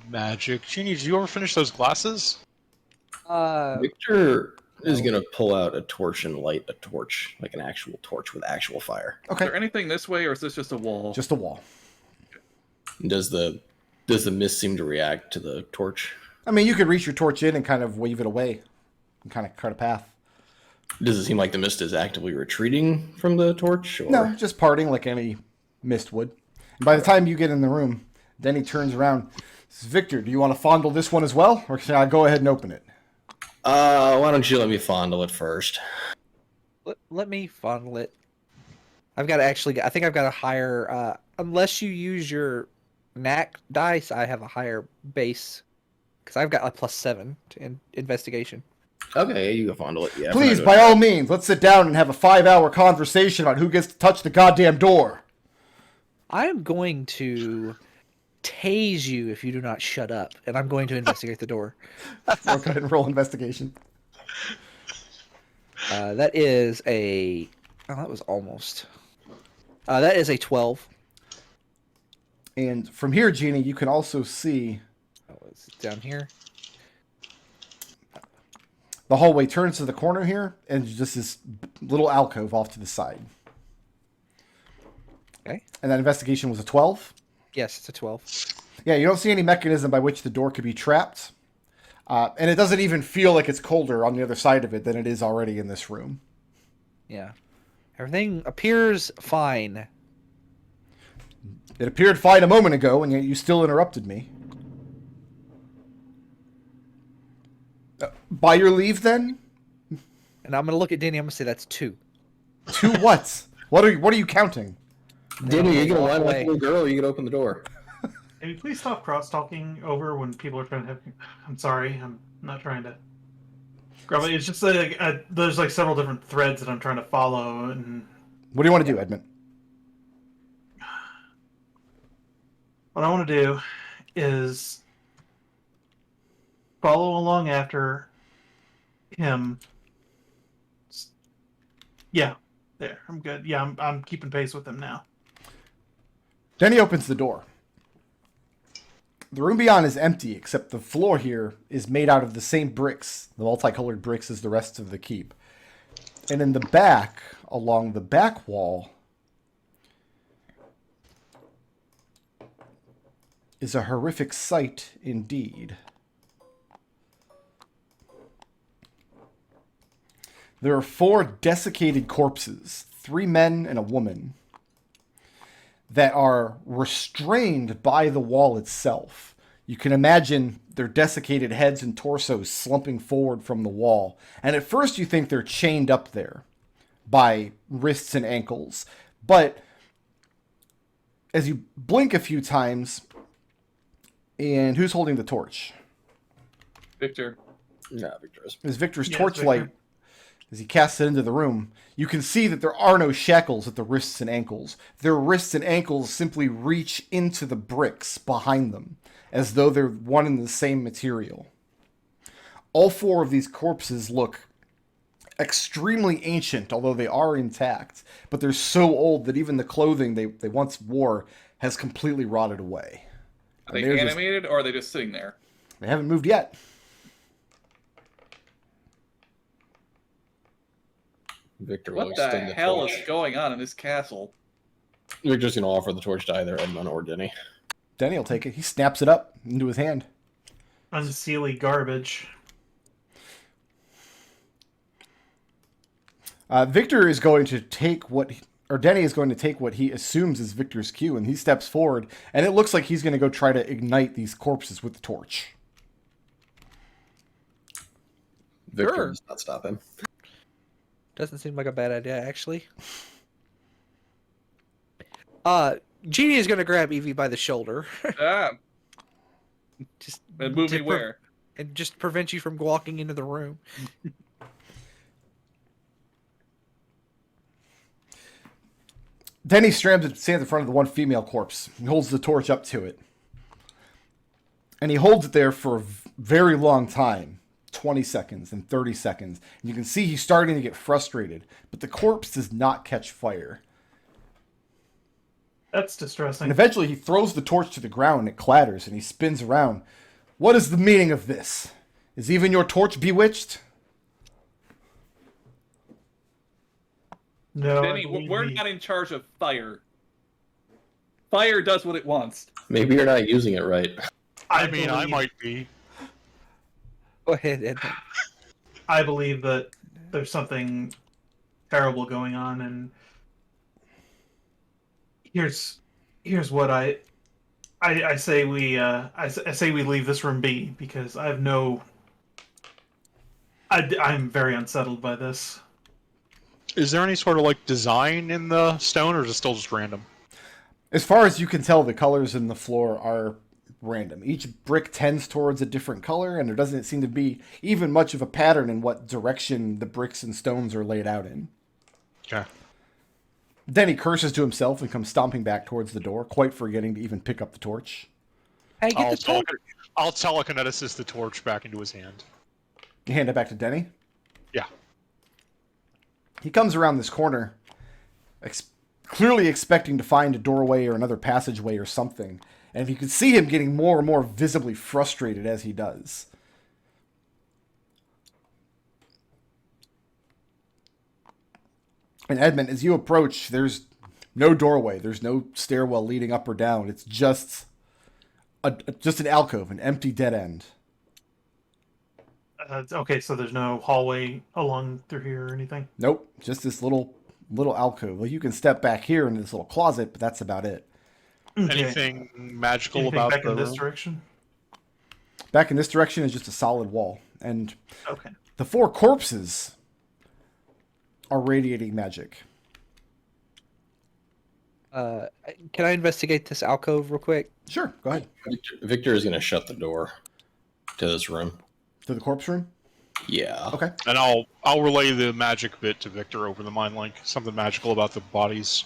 magic. Genie, did you ever finish those glasses? Victor is going to pull out a torch and light a torch, like an actual torch with actual fire. Is there anything this way, or is this just a wall? Just a wall. Does the mist seem to react to the torch? I mean, you could reach your torch in and kind of wave it away and kind of cut a path. Does it seem like the mist is actively retreating from the torch? Or? No, just parting like any mist would. And by the time you get in the room, Denny turns around. Says, Victor, do you want to fondle this one as well? Or can I go ahead and open it? Why don't you let me fondle it first? Let me fondle it. I've got I think I've got a higher, unless you use your knack dice, I have a higher base. Because I've got a +7 to investigation. Okay, you can fondle it. Yeah. Please, by all means, let's sit down and have a 5-hour conversation about who gets to touch the goddamn door. I am going to tase you if you do not shut up, and I'm going to investigate the door. Go ahead and roll investigation. That is a... Oh, that was almost... that is a 12. And from here, Genie, you can also see... Oh, it's down here. The hallway turns to the corner here, and just this little alcove off to the side. Okay. And that investigation was a 12? Yes, it's a 12. Yeah, you don't see any mechanism by which the door could be trapped. And it doesn't even feel like it's colder on the other side of it than it is already in this room. Yeah. Everything appears fine. It appeared fine a moment ago, and yet you still interrupted me. By your leave, then? And I'm going to look at Denny, I'm going to say that's 2. 2 what? What are you counting? Denny, are you going to line away. like a little girl or are you going to open the door? Can you please stop cross-talking over when people are trying to have... I'm sorry, I'm not trying to... It's just like there's like several different threads that I'm trying to follow, and... What do you want to do, Edmont? What I want to do is follow along after him. Yeah, there. I'm good. Yeah, I'm keeping pace with him now. Denny opens the door. The room beyond is empty, except the floor here is made out of the same bricks, the multicolored bricks as the rest of the keep. And in the back, along the back wall, is a horrific sight indeed. There are 4 desiccated corpses, 3 men and a woman, that are restrained by the wall itself. You can imagine their desiccated heads and torsos slumping forward from the wall. And at first you think they're chained up there by wrists and ankles. But as you blink a few times, and who's holding the torch? Victor. No, Victor is. As Victor's Yes, torchlight, Victor. as he casts it into the room, you can see that there are no shackles at the wrists and ankles. Their wrists and ankles simply reach into the bricks behind them, as though they're one and the same material. All 4 of these corpses look extremely ancient, although they are intact, but they're so old that even the clothing they once wore has completely rotted away. Are they And they're just- animated, or are they just sitting there? They haven't moved yet. Victor will What the extend the hell torch. is going on in this castle? Victor's going to offer the torch to either Edmont or Denny. Denny will take it. He snaps it up into his hand. Unseelie garbage. Victor is going to take Denny is going to take what he assumes is Victor's cue, and he steps forward, and it looks like he's going to go try to ignite these corpses with the torch. Victor Sure. does not stop him. Doesn't seem like a bad idea, actually. Genie is gonna grab Evie by the shoulder, Ah, just and move to me where? and just prevent you from walking into the room. Denny stands in front of the one female corpse. He holds the torch up to it. And he holds it there for a very long time. 20 seconds and 30 seconds. And you can see he's starting to get frustrated. But the corpse does not catch fire. That's distressing. And eventually he throws the torch to the ground and it clatters and he spins around. What is the meaning of this? Is even your torch bewitched? No, I Denny, believe we're not in charge of fire. Fire does what it wants. Maybe you're not using it right. I mean, I believe- might be. Go ahead, Edmont. I believe that there's something terrible going on, and here's what I say we I say we leave this room be, because I have no. I'm very unsettled by this. Is there any sort of like design in the stone, or is it still just random? As far as you can tell, the colors in the floor are random. Each brick tends towards a different color, and there doesn't seem to be even much of a pattern in what direction the bricks and stones are laid out in. Okay. Then he curses to himself and comes stomping back towards the door, quite forgetting to even pick up the torch. Hey, get the torch. I'll telekineticist the torch back into his hand. You hand it back to Denny. Yeah. He comes around this corner, clearly expecting to find a doorway or another passageway or something. And you can see him getting more and more visibly frustrated as he does. And Edmont, as you approach, there's no doorway. There's no stairwell leading up or down. It's just just an alcove, an empty dead end. Okay, so there's no hallway along through here or anything. Nope, just this little alcove. Well, you can step back here into this little closet, but that's about it. Okay. Anything magical Anything about back the in this room? direction? Back in this direction is just a solid wall, and Okay. the four corpses are radiating magic. Can I investigate this alcove real quick? Sure, go ahead. Victor is going to shut the door to this room. To the corpse room? Yeah. Okay. And I'll relay the magic bit to Victor over the mind link. Something magical about the bodies.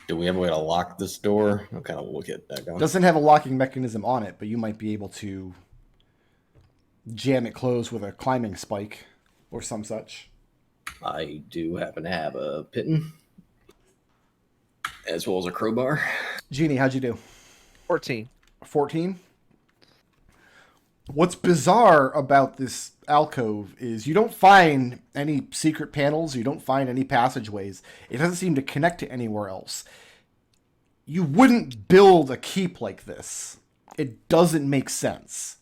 Do we have a way to lock this door? I'll kind of look at that going. Doesn't have a locking mechanism on it, but you might be able to jam it closed with a climbing spike or some such. I do happen to have a pitten, as well as a crowbar. Genie, how'd you do? 14. 14? What's bizarre about this alcove is you don't find any secret panels, you don't find any passageways. It doesn't seem to connect to anywhere else. You wouldn't build a keep like this. It doesn't make sense.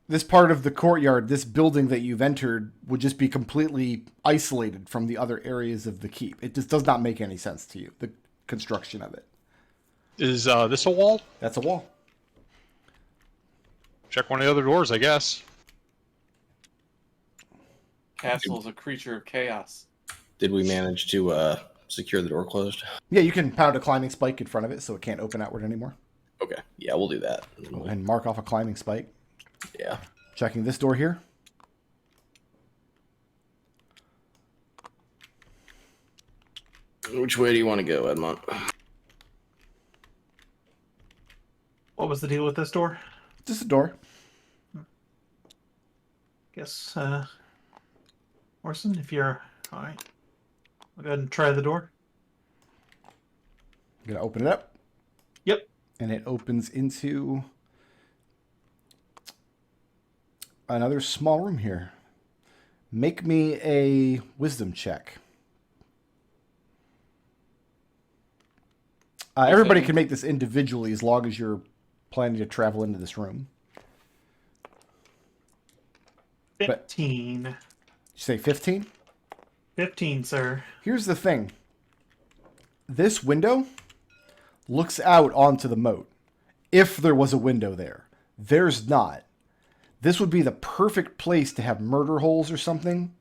This part of the courtyard, this building that you've entered, would just be completely isolated from the other areas of the keep. It just does not make any sense to you, the construction of it. Is this a wall? That's a wall. Check one of the other doors, I guess. Castle is a creature of chaos. Did we manage to secure the door closed? Yeah, you can pound a climbing spike in front of it so it can't open outward anymore. Okay. Yeah, we'll do that. And mark off a climbing spike. Yeah. Checking this door here. Which way do you want to go, Edmont? What was the deal with this door? Just a door. Guess, Orson, if you're all right, I'll go ahead and try the door. I'm gonna open it up. Yep. And it opens into another small room here. Make me a wisdom check. Everybody can make this individually as long as you're planning to travel into this room. 15. You say 15? 15, sir. Here's the thing. This window looks out onto the moat. If there was a window there. There's not. This would be the perfect place to have murder holes or something.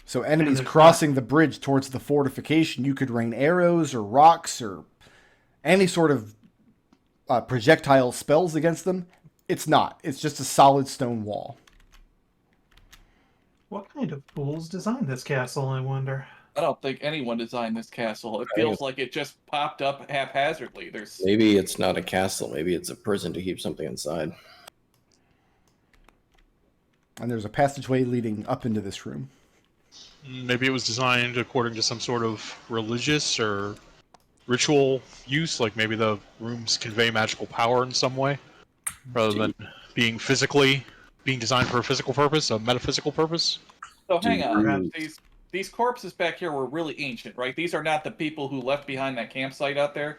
So enemies there's crossing the bridge towards the fortification, you could rain arrows or rocks or any sort of projectile spells against them. It's not. It's just a solid stone wall. What kind of fools designed this castle, I wonder? I don't think anyone designed this castle. It feels like it just popped up haphazardly. There's Maybe it's not a castle. Maybe it's a prison to keep something inside. And there's a passageway leading up into this room. Maybe it was designed according to some sort of religious or ritual use, like maybe the rooms convey magical power in some way, rather than being designed for a physical purpose, a metaphysical purpose. so hang on. Perhaps. These corpses back here were really ancient, right? These are not the people who left behind that campsite out there.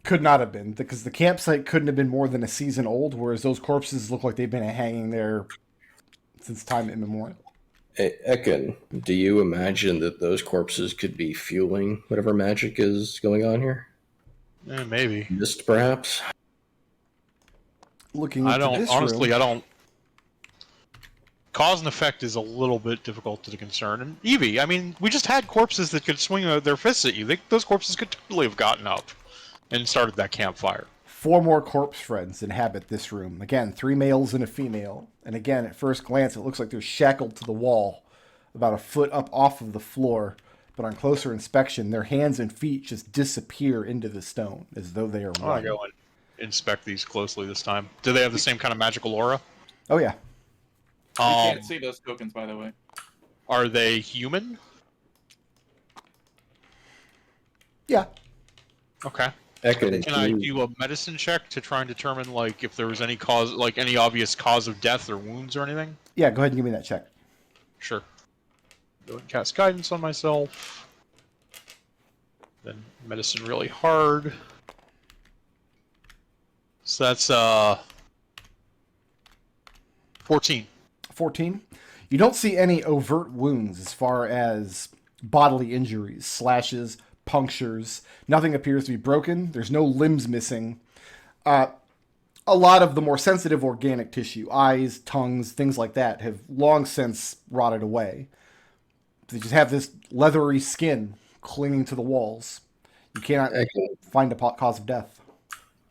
Could not have been, because the campsite couldn't have been more than a season old, whereas those corpses look like they've been hanging there since time immemorial. Ekon, do you imagine that those corpses could be fueling whatever magic is going on here? Maybe. Mist, perhaps? Looking I into don't, this honestly, room, I don't. Cause and effect is a little bit difficult to discern. And Evie, I mean, we just had corpses that could swing their fists at you. Those corpses could totally have gotten up and started that campfire. 4 more corpse friends inhabit this room. Again, 3 males and a female. And again, at first glance, it looks like they're shackled to the wall, about a foot up off of the floor. But on closer inspection, their hands and feet just disappear into the stone, as though they are I want to one. go and inspect these closely this time. Do they have the same kind of magical aura? Oh yeah. You can't see those tokens, by the way. Are they human? Yeah. Okay. Ekon, Can I do a medicine check to try and determine, like, if there was any cause, like any obvious cause of death or wounds or anything? Yeah, go ahead and give me that check. Sure. Go and cast guidance on myself. Then medicine really hard. So that's 14. 14. You don't see any overt wounds as far as bodily injuries, slashes, punctures. Nothing appears to be broken. There's no limbs missing. A lot of the more sensitive organic tissue, eyes, tongues, things like that, have long since rotted away. They just have this leathery skin clinging to the walls. You cannot find a cause of death.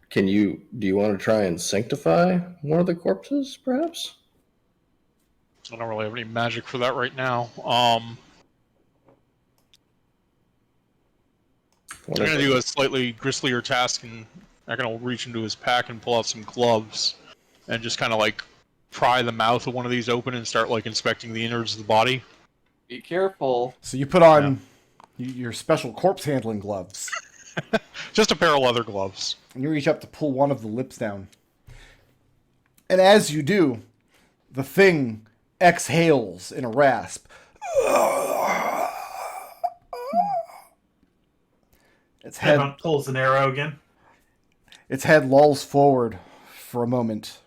do you want to try and sanctify one of the corpses, perhaps? I don't really have any magic for that right now. I'm going to do a slightly grislier task, and I'm going to reach into his pack and pull out some gloves and just kind of like pry the mouth of one of these open and start like inspecting the innards of the body. Be careful. So you put on your special corpse handling gloves. Just a pair of leather gloves. And you reach up to pull one of the lips down. And as you do, the thing exhales in a rasp. Its head Edmont pulls an arrow again. Its head lolls forward for a moment.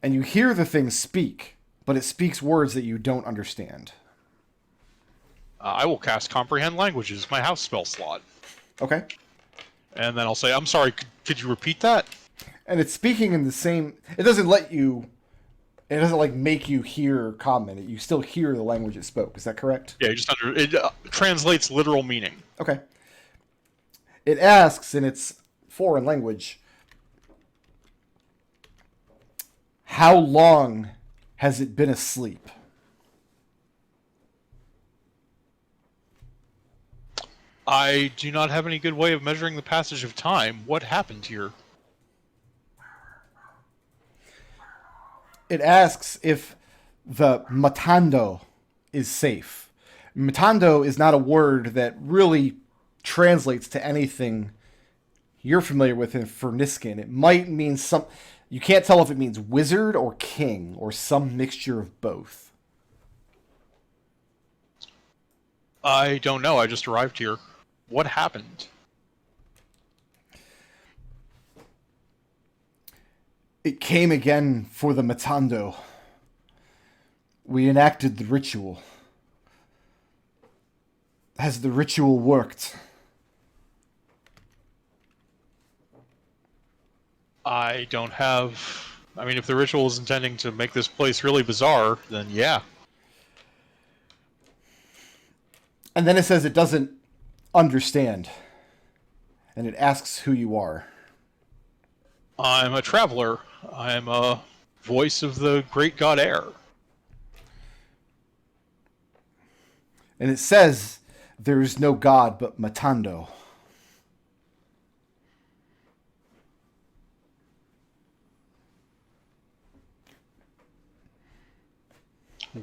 And you hear the thing speak, but it speaks words that you don't understand. I will cast Comprehend Languages, my house spell slot. Okay? And then I'll say, I'm sorry, could you repeat that? And it's speaking in the same... It doesn't let you... It doesn't, like, make you hear comment. You still hear the language it spoke. Is that correct? Yeah, it translates literal meaning. Okay. It asks in its foreign language, how long has it been asleep? I do not have any good way of measuring the passage of time. What happened here? It asks if the matando is safe. Matando is not a word that really translates to anything you're familiar with in Ferniskin. It might mean some... You can't tell if it means wizard or king or some mixture of both. I don't know. I just arrived here. What happened? It came again for the matando. We enacted the ritual. Has the ritual worked? I don't have. I mean, if the ritual is intending to make this place really bizarre, then yeah. And then it says it doesn't understand. And it asks who you are. I'm a traveler. I'm a voice of the great god Air. And it says there is no god but Matando.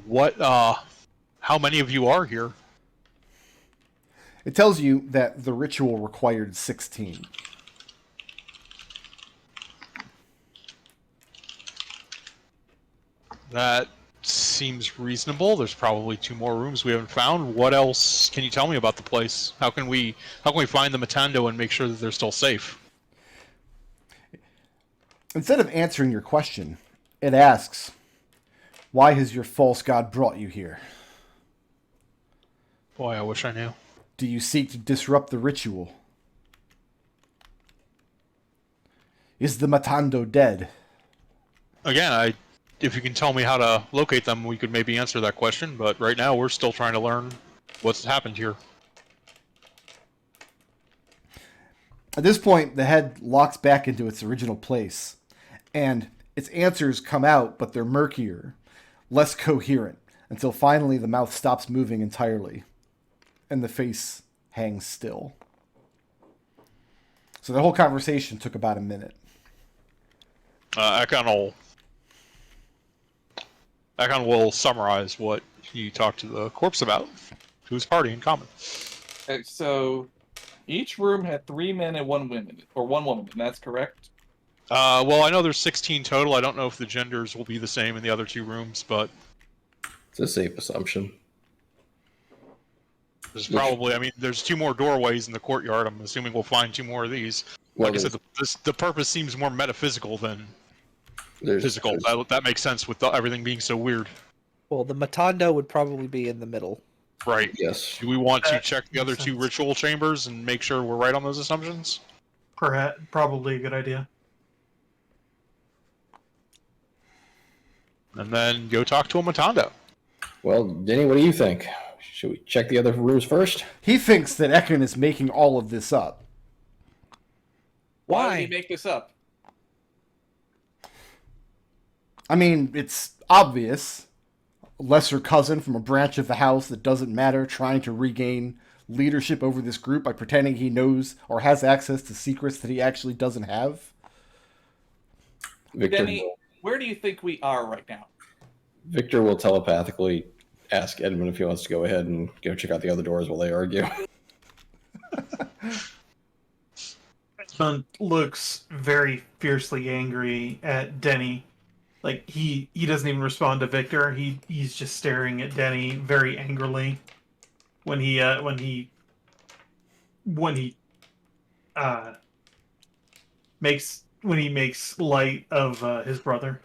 What, how many of you are here? It tells you that the ritual required 16. That seems reasonable. There's probably 2 more rooms we haven't found. What else can you tell me about the place? How can we find the Matando and make sure that they're still safe? Instead of answering your question, it asks, why has your false god brought you here? Boy, I wish I knew. Do you seek to disrupt the ritual? Is the Matando dead? Again, if you can tell me how to locate them, we could maybe answer that question, but right now we're still trying to learn what's happened here. At this point, the head locks back into its original place, and its answers come out, but they're murkier, less coherent, until finally the mouth stops moving entirely, and the face hangs still. So the whole conversation took about a minute. Ekon will summarize what he talked to the corpse about, to his party in common. Okay, so each room had 3 men and 1 woman, or 1 woman, and that's correct? Well, I know there's 16 total. I don't know if the genders will be the same in the other 2 rooms, but It's a safe assumption. there's probably, I mean, there's 2 more doorways in the courtyard. I'm assuming we'll find 2 more of these. Well, Like I said, the purpose seems more metaphysical than there's physical. That makes sense with everything being so weird. Well, the Matando would probably be in the middle. Right. Yes. Do we want to That check the other makes 2 sense. ritual chambers and make sure we're right on those assumptions? Perhaps, probably a good idea. And then go talk to a Matando. Well, Denny, what do you think? Should we check the other rooms first? He thinks that Ekon is making all of this up. Why Why? did he make this up? I mean, it's obvious. A lesser cousin from a branch of the house that doesn't matter trying to regain leadership over this group by pretending he knows or has access to secrets that he actually doesn't have. Victor, Denny, where do you think we are right now? Victor will telepathically ask Edmund if he wants to go ahead and go check out the other doors while they argue. Edmund looks very fiercely angry at Denny. Like he doesn't even respond to Victor. He's just staring at Denny very angrily when he makes light of his brother.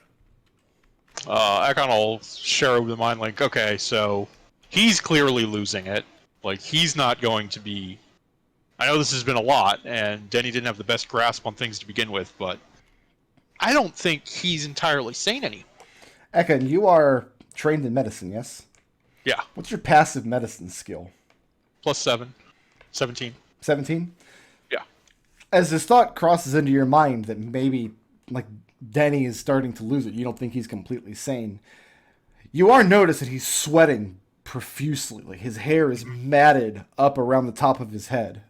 Ekon will share with the mind, like, okay, so he's clearly losing it. Like, he's not going to be... I know this has been a lot, and Denny didn't have the best grasp on things to begin with, but I don't think he's entirely sane anymore. Ekon, you are trained in medicine, yes? Yeah, What's your passive medicine skill? +7. 17. 17? Yeah. As this thought crosses into your mind that maybe, like, Denny is starting to lose it, you don't think he's completely sane, you are notice that he's sweating profusely. Like, his hair is matted up around the top of his head.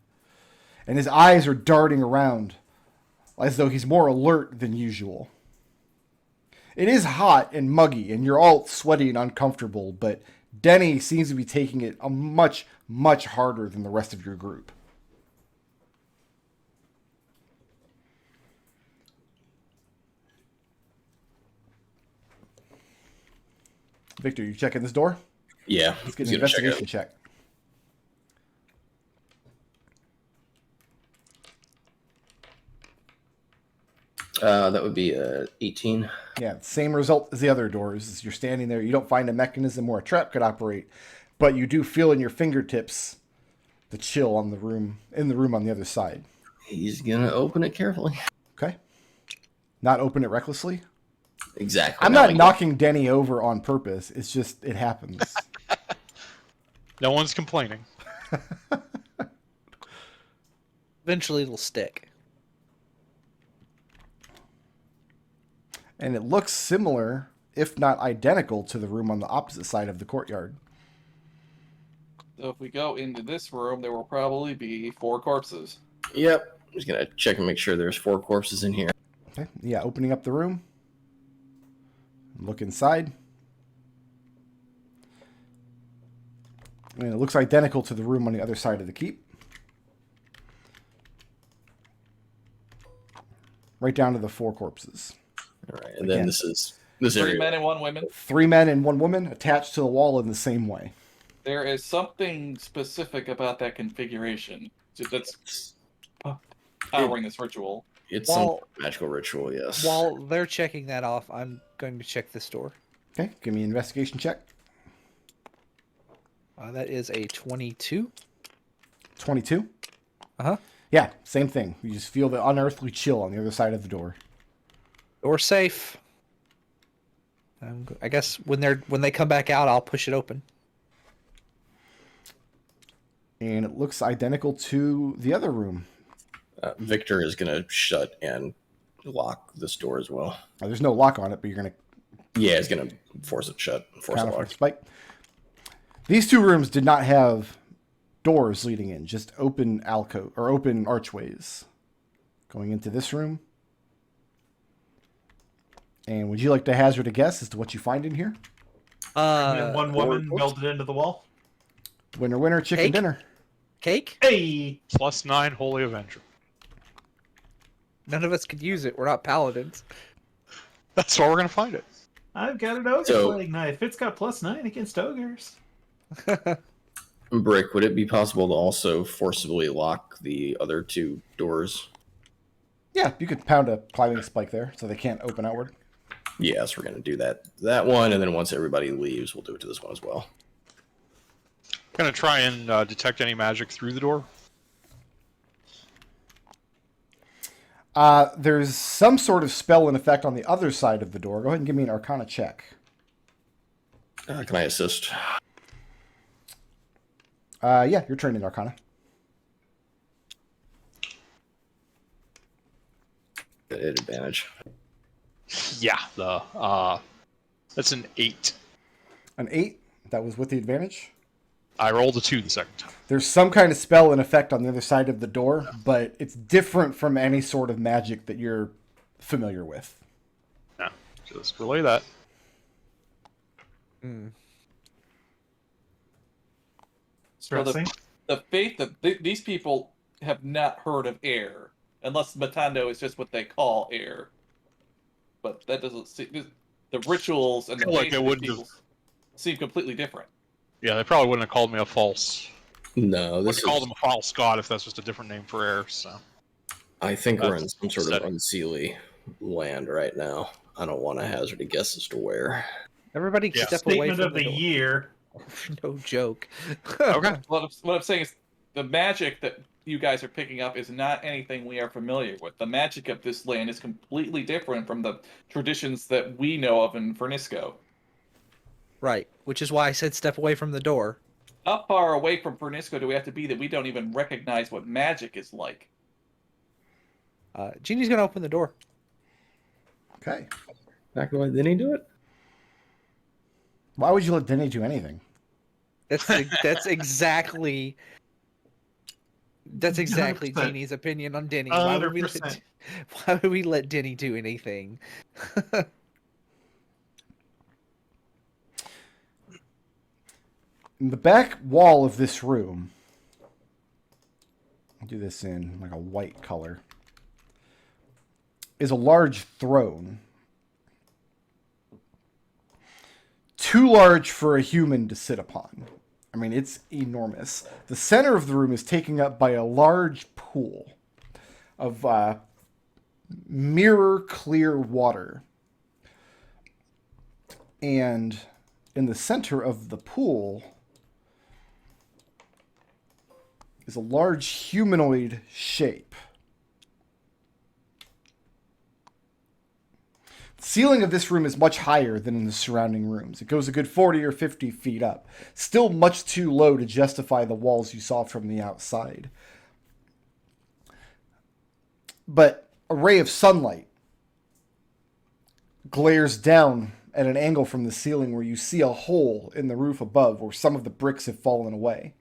And his eyes are darting around as though he's more alert than usual. It is hot and muggy, and you're all sweaty and uncomfortable, but Denny seems to be taking it a much, much harder than the rest of your group. Victor, you checking this door? Yeah. Let's get he's an gonna check it out. investigation check. That would be 18. Yeah, same result as the other doors. As you're standing there, you don't find a mechanism where a trap could operate, but you do feel in your fingertips the chill on the room on the other side. He's gonna open it carefully. Okay. Not open it recklessly? Exactly. I'm Now I not get- knocking Denny over on purpose. It's just, it happens. No one's complaining. Eventually it'll stick. And it looks similar, if not identical, to the room on the opposite side of the courtyard. So if we go into this room, there will probably be 4 corpses. Yep. I'm just gonna check and make sure there's 4 corpses in here. Okay. Yeah, opening up the room. Look inside. And it looks identical to the room on the other side of the keep. Right down to the 4 corpses. All right, and then Again. this 3 area. men and 1 woman. 3 men and 1 woman attached to the wall in the same way. There is something specific about that configuration that's powering this ritual. It's While- some magical ritual, yes. While they're checking that off, I'm going to check this door. Okay, give me an investigation check. That is a 22. 22. Uh-huh. Yeah, same thing. You just feel the unearthly chill on the other side of the door. Door safe. I guess when they come back out, I'll push it open. And it looks identical to the other room. Victor is gonna shut and lock this door as well. There's no lock on it, but you're going to Yeah, he's gonna force it shut, force it count it for locked. spike. These 2 rooms did not have doors leading in, just open alcove or open archways. Going into this room. And would you like to hazard a guess as to what you find in here? And then one woman or- melted into the wall. Winner, winner, chicken Cake? dinner. Cake? Hey, +9 Holy Avenger. None of us could use it. We're not paladins. That's why we're gonna find it. I've got an ogre So- plague knife. It's got +9 against ogres. Brick, would it be possible to also forcibly lock the other 2 doors? Yeah, you could pound a climbing spike there so they can't open outward. Yes, we're gonna do that one, and then once everybody leaves, we'll do it to this one as well. Gonna try and detect any magic through the door. There's some sort of spell in effect on the other side of the door. Go ahead and give me an Arcana check. Can I assist? Yeah, you're trained in Arcana. At advantage. Yeah, that's an 8. An 8. That was with the advantage. I rolled a 2 the second time. There's some kind of spell in effect on the other side of the door, but it's different from any sort of magic that you're familiar with. Yeah, just relay that. Stressing. The faith that these people have not heard of air, unless Matando is just what they call air. But that doesn't see the rituals and the I feel like faith they of these wouldn't people seem completely different. Yeah, they probably wouldn't have called me a false. No, Would this have called is. them a false god if that's just a different name for air. So I think we're in That's some sort of setting. unseelie land right now. I don't want to hazard a guess as to where. Everybody Yeah. step away Statement from of the the door. year. No joke. okay, What I'm saying is the magic that you guys are picking up is not anything we are familiar with. The magic of this land is completely different from the traditions that we know of in Fernisco. Right, which is why I said step away from the door. How far away from Fernisco do we have to be that we don't even recognize what magic is like? Jeannie's gonna open the door. Okay. Not gonna let Denny do it? Why would you let Denny do anything? That's exactly 100%. Jeannie's opinion on Denny. Why would 100%. we let Denny do anything? In the back wall of this room, I'll do this in like a white color, is a large throne. Too large for a human to sit upon. I mean, it's enormous. The center of the room is taken up by a large pool of mirror clear water. And in the center of the pool is a large humanoid shape. ceiling of this room is much higher than in the surrounding rooms. It goes a good 40 or 50 feet up. Still much too low to justify the walls you saw from the outside. But a ray of sunlight glares down at an angle from the ceiling where you see a hole in the roof above where some of the bricks have fallen away.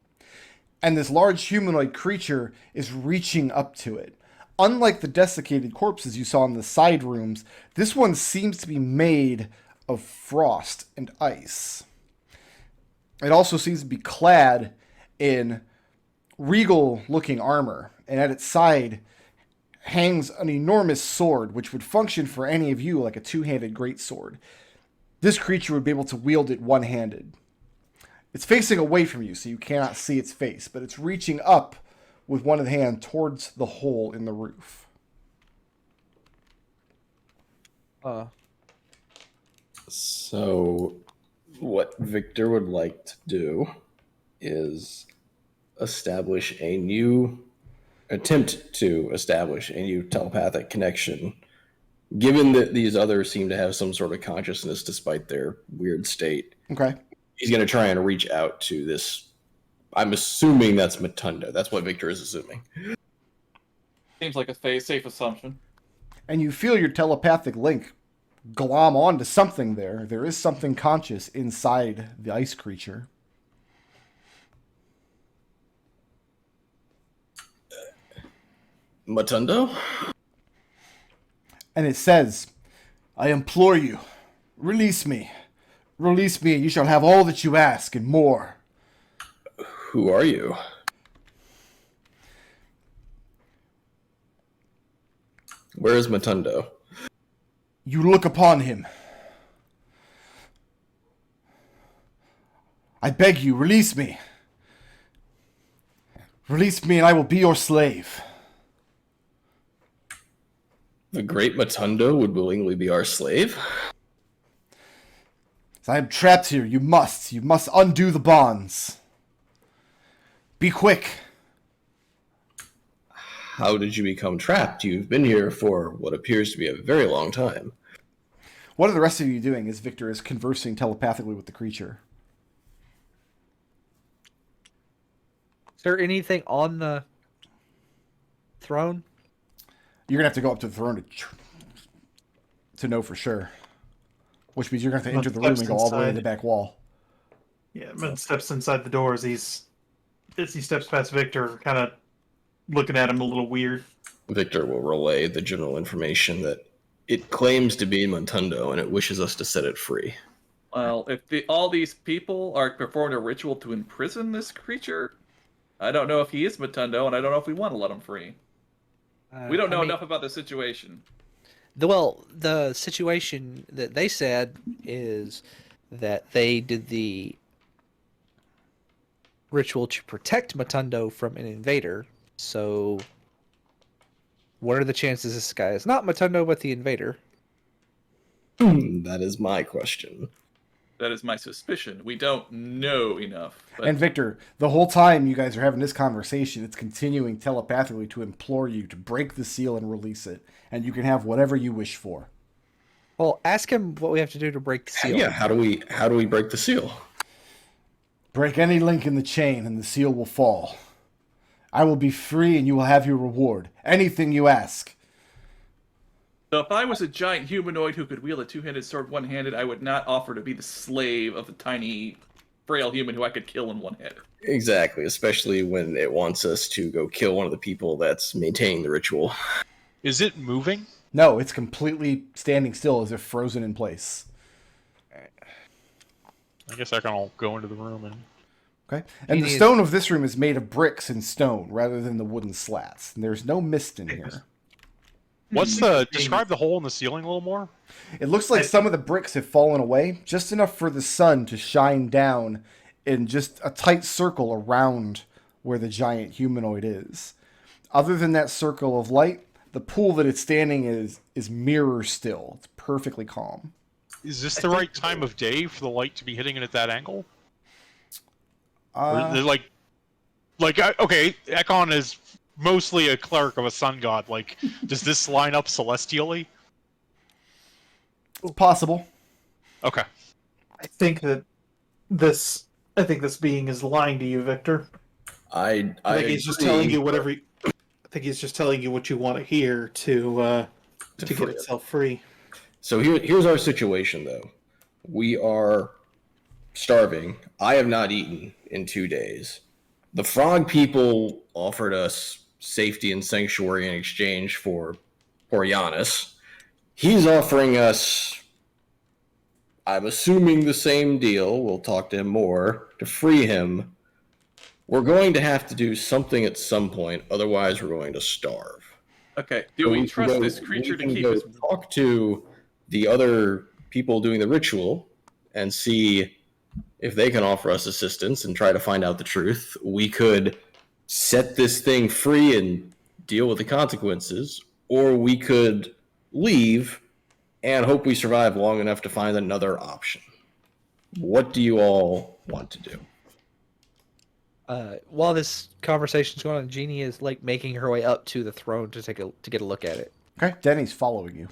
And this large humanoid creature is reaching up to it. Unlike the desiccated corpses you saw in the side rooms, this one seems to be made of frost and ice. It also seems to be clad in regal-looking armor, and at its side hangs an enormous sword, which would function for any of you like a two-handed greatsword. This creature would be able to wield it one-handed. It's facing away from you, so you cannot see its face, but it's reaching up with one hand towards the hole in the roof. So, what Victor would like to do is attempt to establish a new telepathic connection. Given that these others seem to have some sort of consciousness despite their weird state, Okay. he's going to try and reach out to this. I'm assuming that's Matundo. That's what Victor is assuming. Seems like a safe assumption. And you feel your telepathic link glom onto something there. There is something conscious inside the ice creature. Matundo? And it says, I implore you, release me. Release me and you shall have all that you ask and more. Who are you? Where is Matundo? You look upon him. I beg you, release me. Release me and I will be your slave. The great Matundo would willingly be our slave? I am trapped here. You must undo the bonds. Be quick. How did you become trapped? You've been here for what appears to be a very long time. What are the rest of you doing as Victor is conversing telepathically with the creature? Is there anything on the throne? You're going to have to go up to the throne to know for sure. Which means you're going to have to enter the room and go all the way to the back wall. Yeah, Mud steps inside the door as he steps past Victor, kind of looking at him a little weird. Victor will relay the general information that it claims to be Matundo and it wishes us to set it free. Well, if all these people are performing a ritual to imprison this creature, I don't know if he is Matundo, and I don't know if we want to let him free. We don't know enough about the situation. The situation that they said is that they did the ritual to protect Matundo from an invader. So, what are the chances this guy is not Matundo but the invader? That is my question. That is my suspicion. We don't know enough. But... And Victor, the whole time you guys are having this conversation, it's continuing telepathically to implore you to break the seal and release it. And you can have whatever you wish for. Well, ask him what we have to do to break the seal. Yeah, how do we break the seal? Break any link in the chain and the seal will fall. I will be free and you will have your reward. Anything you ask. So if I was a giant humanoid who could wield a two-handed sword one-handed, I would not offer to be the slave of a tiny, frail human who I could kill in one hit. Exactly, especially when it wants us to go kill one of the people that's maintaining the ritual. Is it moving? No, it's completely standing still as if frozen in place. I guess I can all go into the room and... Okay. And the stone of this room is made of bricks and stone rather than the wooden slats. And there's no mist in here. What's the... Describe the hole in the ceiling a little more? It looks like some of the bricks have fallen away, just enough for the sun to shine down in just a tight circle around where the giant humanoid is. Other than that circle of light, the pool that it's standing is mirror still. It's perfectly calm. Is this the right time of day for the light to be hitting it at that angle? Okay, Ekon is mostly a cleric of a sun god. Like, does this line up celestially? It's possible. Okay. I think this being is lying to you, Victor. I I think he's just agree. telling you whatever. I think he's just telling you what you want to hear to To get free it. itself free. So here's our situation, though. We are starving. I have not eaten in 2 days. The frog people offered us safety and sanctuary in exchange for Giannis. He's offering us, I'm assuming, the same deal. We'll talk to him more to free him. We're going to have to do something at some point, otherwise we're going to starve. Okay. Do So we can trust go- this creature we to can keep go his? talk to the other people doing the ritual and see if they can offer us assistance and try to find out the truth. We could set this thing free and deal with the consequences, or we could leave and hope we survive long enough to find another option. What do you all want to do? While this conversation's going on, Jeannie is like making her way up to the throne to get a look at it. Okay, Denny's following you.